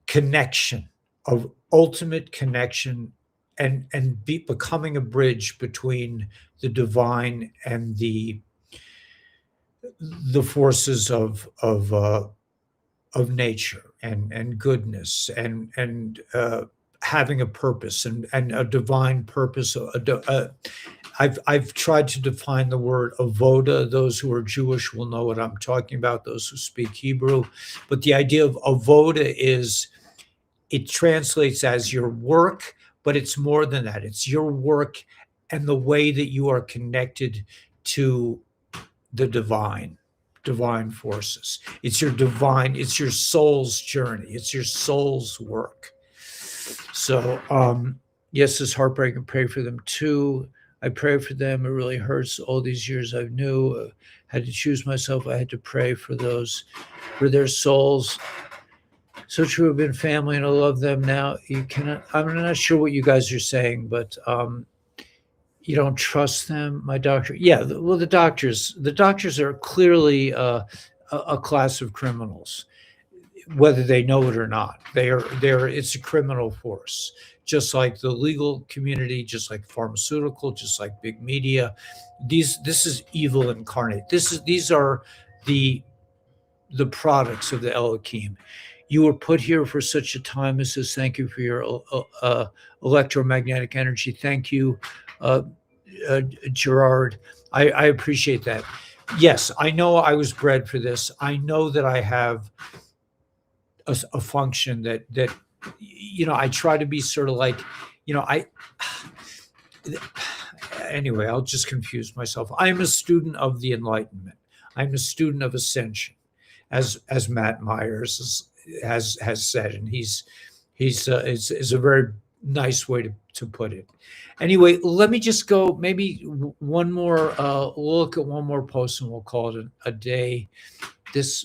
connection, of ultimate connection, and becoming a bridge between the divine and the forces of nature and goodness and having a purpose and a divine purpose. I've tried to define the word avoda. Those who are Jewish will know what I'm talking about, those who speak Hebrew. But the idea of avoda is, it translates as your work, but it's more than that. It's your work and the way that you are connected to the divine forces. It's your soul's journey. It's your soul's work. So, yes, it's heartbreaking. Pray for them too. I pray for them. It really hurts. All these years I knew, had to choose myself. I had to pray for their souls. So true. I've been family and I love them now. I'm not sure what you guys are saying, but you don't trust them. My doctor. Yeah. The doctors are clearly a class of criminals, whether they know it or not. It's a criminal force, just like the legal community, just like pharmaceutical, just like big media. This is evil incarnate. These are the products of the Elohim. You were put here for such a time as this. Thank you for your electromagnetic energy. Thank you, Gerard. I appreciate that. Yes, I know I was bred for this. I know that I have a function that I try to be sort of like, anyway, I'll just confuse myself. I'm a student of the Enlightenment. I'm a student of ascension, as Matt Myers has said, and it's a very nice way to put it. Anyway, let me just go maybe one more look at one more post, and we'll call it a day. Let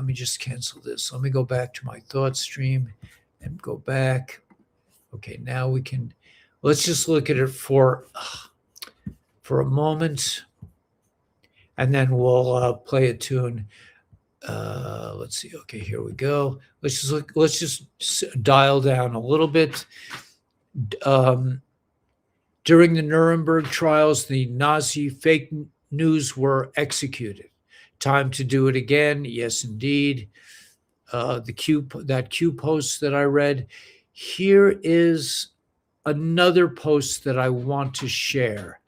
me just cancel this. Let me go back to my thought stream and go back. Okay, now let's just look at it for a moment, and then we'll play a tune. Let's see. Okay, here we go. Let's just dial down a little bit. During the Nuremberg trials, the Nazi fake news were executed. Time to do it again. Yes, indeed. that Q post that I read. Here is another post that I want to share.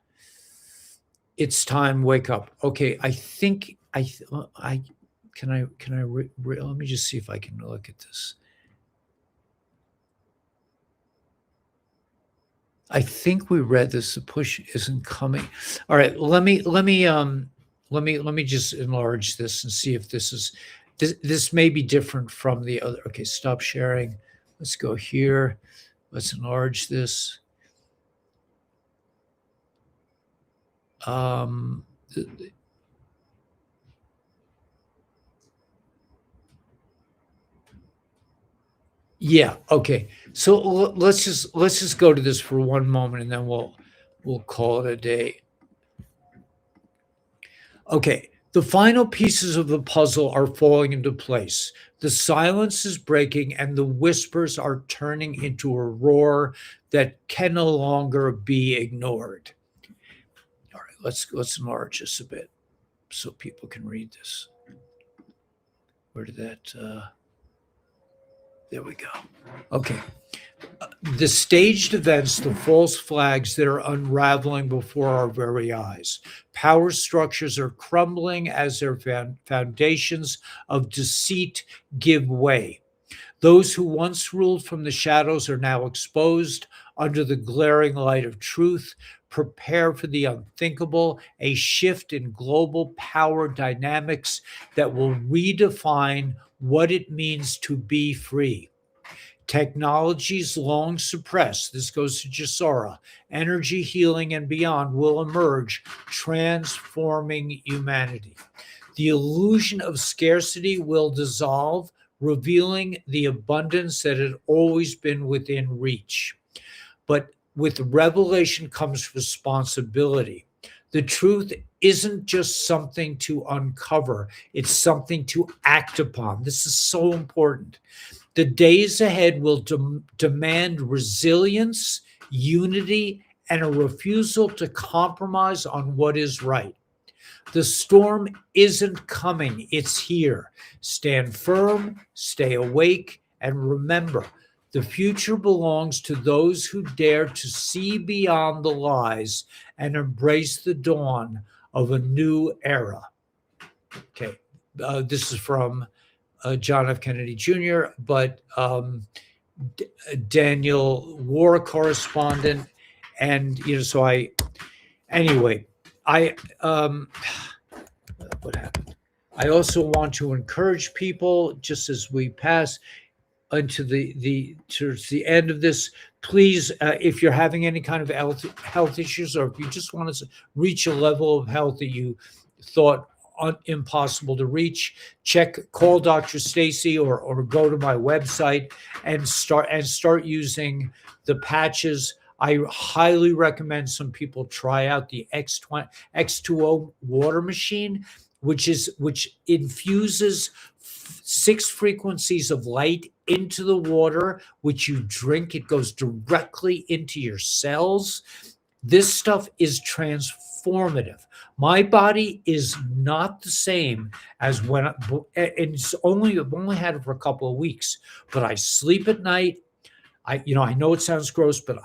It's time, wake up. Okay, I think I let me just see if I can look at this. I think we read this. The push isn't coming. All right, let me just enlarge this and see if this may be different from the other. Okay, stop sharing. Let's go here. Let's enlarge this. Yeah, okay. So let's just go to this for one moment and then we'll call it a day. Okay, the final pieces of the puzzle are falling into place. The silence is breaking and the whispers are turning into a roar that can no longer be ignored. All right, let's enlarge this a bit so people can read this. Where did that there we go. Okay. The staged events, the false flags that are unraveling before our very eyes. Power structures are crumbling as their foundations of deceit give way. Those who once ruled from the shadows are now exposed under the glaring light of truth. Prepare for the unthinkable, a shift in global power dynamics that will redefine what it means to be free. Technologies long suppressed, this goes to Jasara, energy, healing, and beyond will emerge, transforming humanity. The illusion of scarcity will dissolve, revealing the abundance that had always been within reach. But with revelation comes responsibility. The truth isn't just something to uncover, it's something to act upon. This is so important. The days ahead will demand resilience, unity, and a refusal to compromise on what is right. The storm isn't coming, it's here. Stand firm, stay awake, and remember, the future belongs to those who dare to see beyond the lies and embrace the dawn of a new era. Okay, this is from John F. Kennedy Jr., but Daniel, war correspondent, and so what happened? I also want to encourage people, just as we pass into towards the end of this, please, if you're having any kind of health issues, or if you just want to reach a level of health that you thought impossible to reach, call Dr. Stacy or go to my website and start using the patches. I highly recommend some people try out the X2O water machine, which infuses 6 frequencies of light into the water, which you drink. It goes directly into your cells. This stuff is transformative. My body is not the same as when I've only had it for a couple of weeks, but I sleep at night. I know it sounds gross, but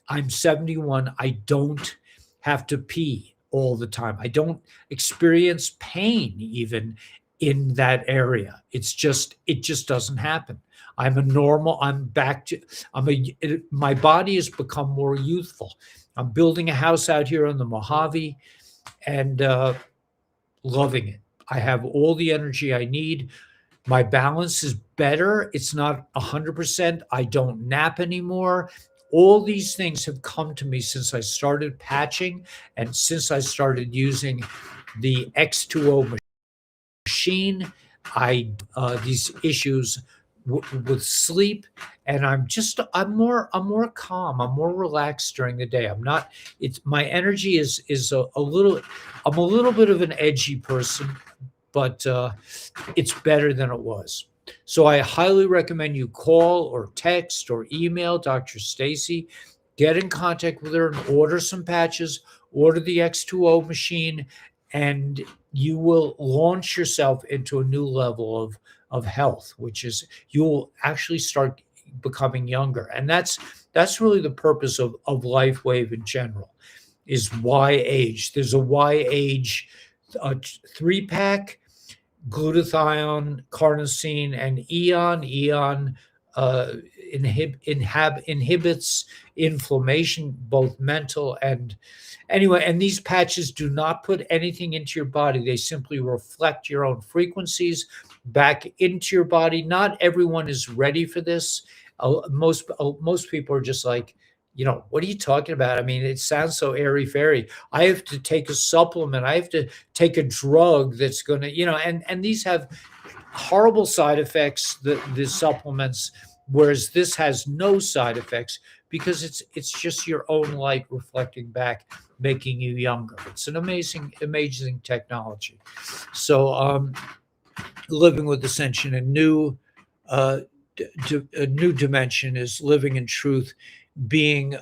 I'm 71. I don't have to pee all the time. I don't experience pain even in that area. It just doesn't happen. My body has become more youthful. I'm building a house out here on the Mojave and loving it. I have all the energy I need. My balance is better. It's not 100%. I don't nap anymore. All these things have come to me since I started patching and since I started using the X2O machine. These issues with sleep, and I'm more calm. I'm more relaxed during the day. My energy is a little. I'm a little bit of an edgy person, but it's better than it was. So I highly recommend you call or text or email Dr. Stacy, get in contact with her and order some patches, order the X2O machine, and you will launch yourself into a new level of health, which is you'll actually start becoming younger. And that's really the purpose of LifeWave in general, is why age. There's a why age 3-pack, glutathione, carnosine, and eon. Eon inhibits inflammation, both mental and anyway. And these patches do not put anything into your body. They simply reflect your own frequencies back into your body. Not everyone is ready for this. Most people are just like, what are you talking about? I mean, it sounds so airy fairy. I have to take a supplement. I have to take a drug that's going to, and these have horrible side effects, the supplements, whereas this has no side effects because it's just your own light reflecting back, making you younger. It's an amazing technology. So living with Ascension, a new dimension is living in truth, being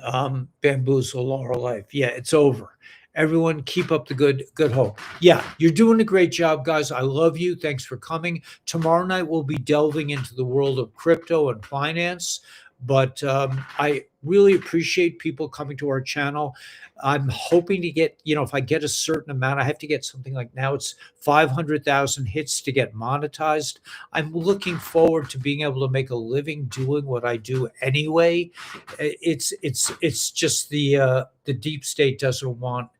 bamboozled all our life. Yeah, it's over. Everyone keep up the good hope. Yeah, you're doing a great job, guys. I love you. Thanks for coming. Tomorrow night, we'll be delving into the world of crypto and finance. But I really appreciate people coming to our channel. I'm hoping to get, if I get a certain amount, I have to get something like, now it's 500,000 hits to get monetized. I'm looking forward to being able to make a living doing what I do anyway. It's just the deep state doesn't want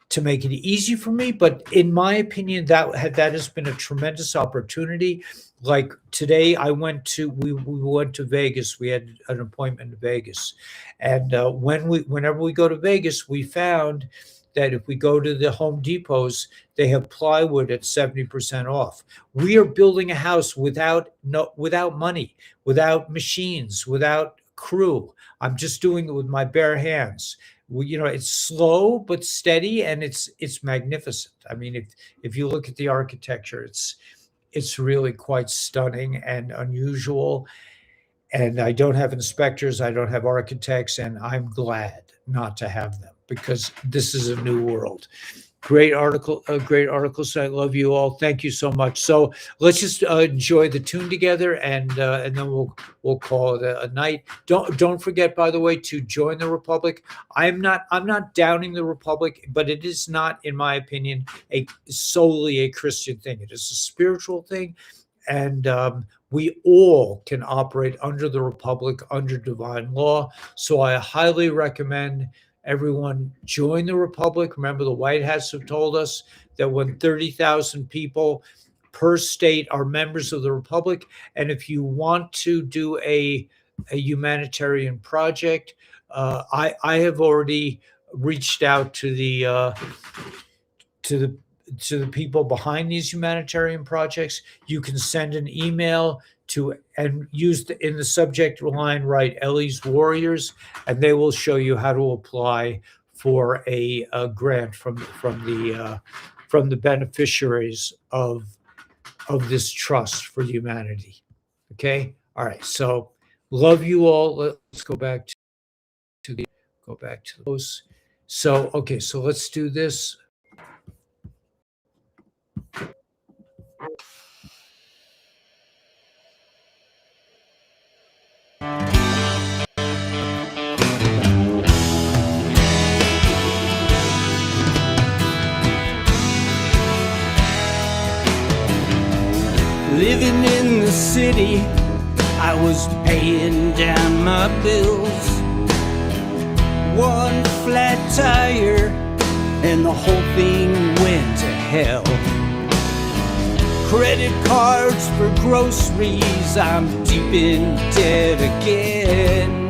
to make it easy for me, but in my opinion, that has been a tremendous opportunity. Like today, we went to Vegas. We had an appointment in Vegas, and whenever we go to Vegas, we found that if we go to the Home Depots, they have plywood at 70% off. We are building a house without money, without machines, without crew. I'm just doing it with my bare hands. It's slow but steady, and it's magnificent. I mean, if you look at the architecture, it's really quite stunning and unusual. And I don't have inspectors, I don't have architects, and I'm glad not to have them because this is a new world. Great article, So I love you all. Thank you so much. So let's just enjoy the tune together, and then we'll call it a night. Don't forget, by the way, to join the Republic. I'm not downing the Republic, but it is not, in my opinion, solely a Christian thing. It is a spiritual thing, and we all can operate under the Republic, under divine law. So I highly recommend everyone join the Republic. Remember, the White Hats have told us that when 30,000 people per state are members of the Republic, and if you want to do a humanitarian project, I have already reached out to the people behind these humanitarian projects. You can send an email to and use in the subject line, write Ellie's Warriors, and they will show you how to apply for a grant from the beneficiaries of this trust for humanity. Okay, all right. So love you all. Let's go back to the post. So okay, so let's do this. Living in the city, I was paying down my bills. One flat tire and the whole thing went to hell. Credit cards for groceries, I'm deep in debt again.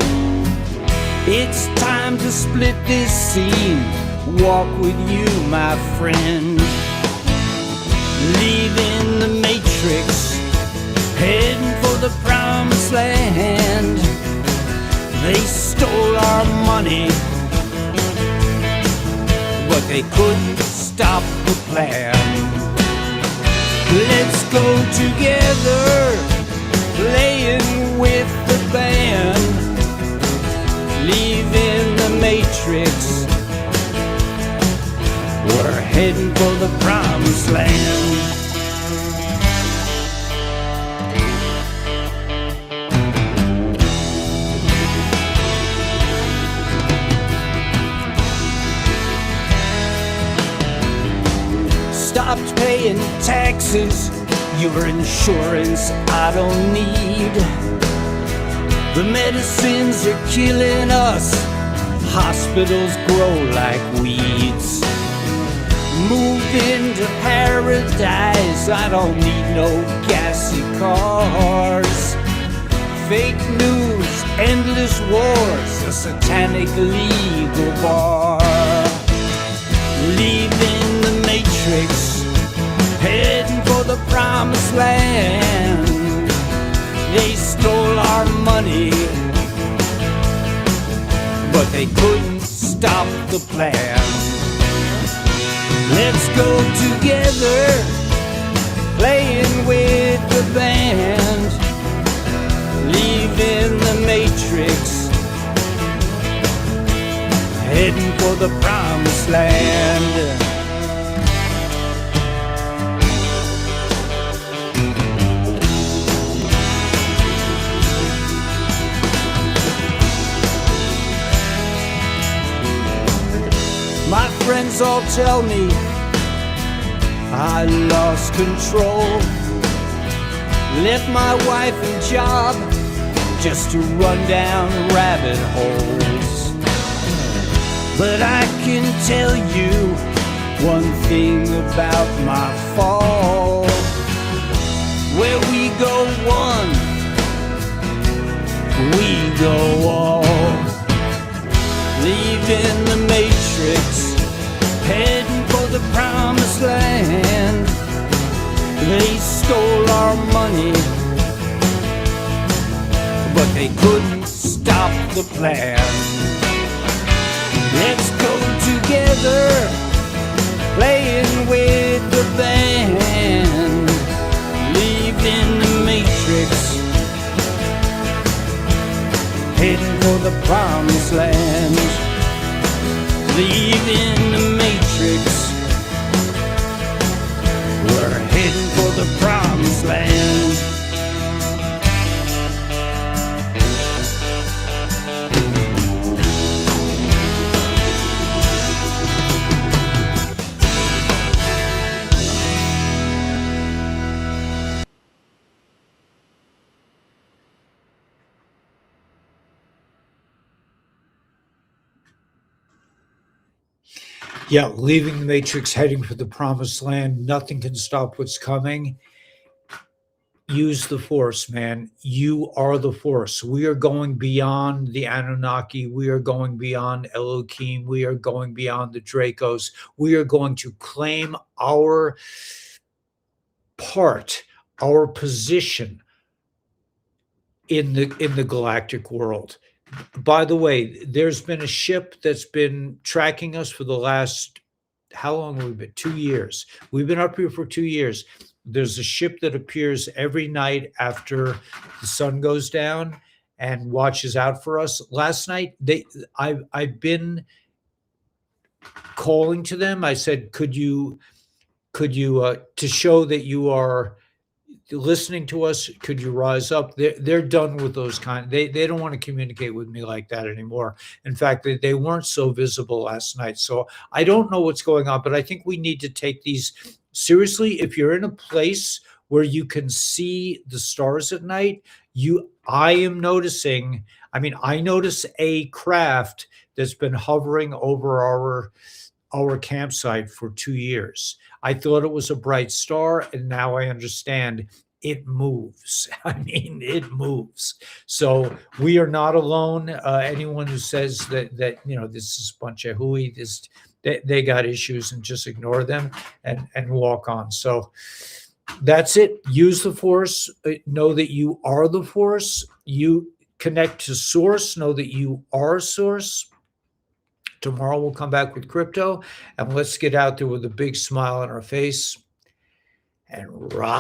It's time to split this scene, walk with you, my friend. Leaving the matrix, heading for the promised land. They stole our money, but they couldn't stop the plan. Let's go together, playing with the band. Leaving the matrix, we're heading for the promised land. stopped paying taxes. Your insurance I don't need. The medicines are killing us. Hospitals grow like weeds. Move into paradise. I don't need no gassy cars. Fake news, endless wars, a satanic legal bar. Leaving the matrix, heading for the promised land. They stole our money, but they couldn't stop the plan. Let's go together, playing with the band. Leaving the matrix, heading for the promised land. My friends all tell me I lost control. Left my wife and job just to run down rabbit holes. But I can tell you one thing about my fall. Where we go one, we go all. Leaving the matrix, heading for the promised land. They stole our money, but they couldn't stop the plan. Let's go together, playing with the band. Leaving the matrix, heading for the promised land. Leaving the matrix, we're heading for the promised land. Yeah, leaving the matrix, heading for the promised land. Nothing can stop what's coming. Use the force, man. You are the force. We are going beyond the Anunnaki. We are going beyond Elohim. We are going beyond the Dracos. We are going to claim our part, our position in the galactic world. By the way, there's been a ship that's been tracking us for the last, how long have we been? 2 years. We've been up here for 2 years. There's a ship that appears every night after the sun goes down and watches out for us. Last night, I've been calling to them. I said, could you to show that you are listening to us, could you rise up? They're done with those they don't want to communicate with me like that anymore. In fact, they weren't so visible last night. So I don't know what's going on, but I think we need to take these seriously. If you're in a place where you can see the stars at night, I am noticing, I notice a craft that's been hovering over our campsite for 2 years. I thought it was a bright star, and now I understand it moves. It moves. So we are not alone. Anyone who says that this is a bunch of hooey, they got issues, and just ignore them and walk on. So that's it. Use the force. Know that you are the force. You connect to source. Know that you are source. Tomorrow we'll come back with crypto, and let's get out there with a big smile on our face and rock.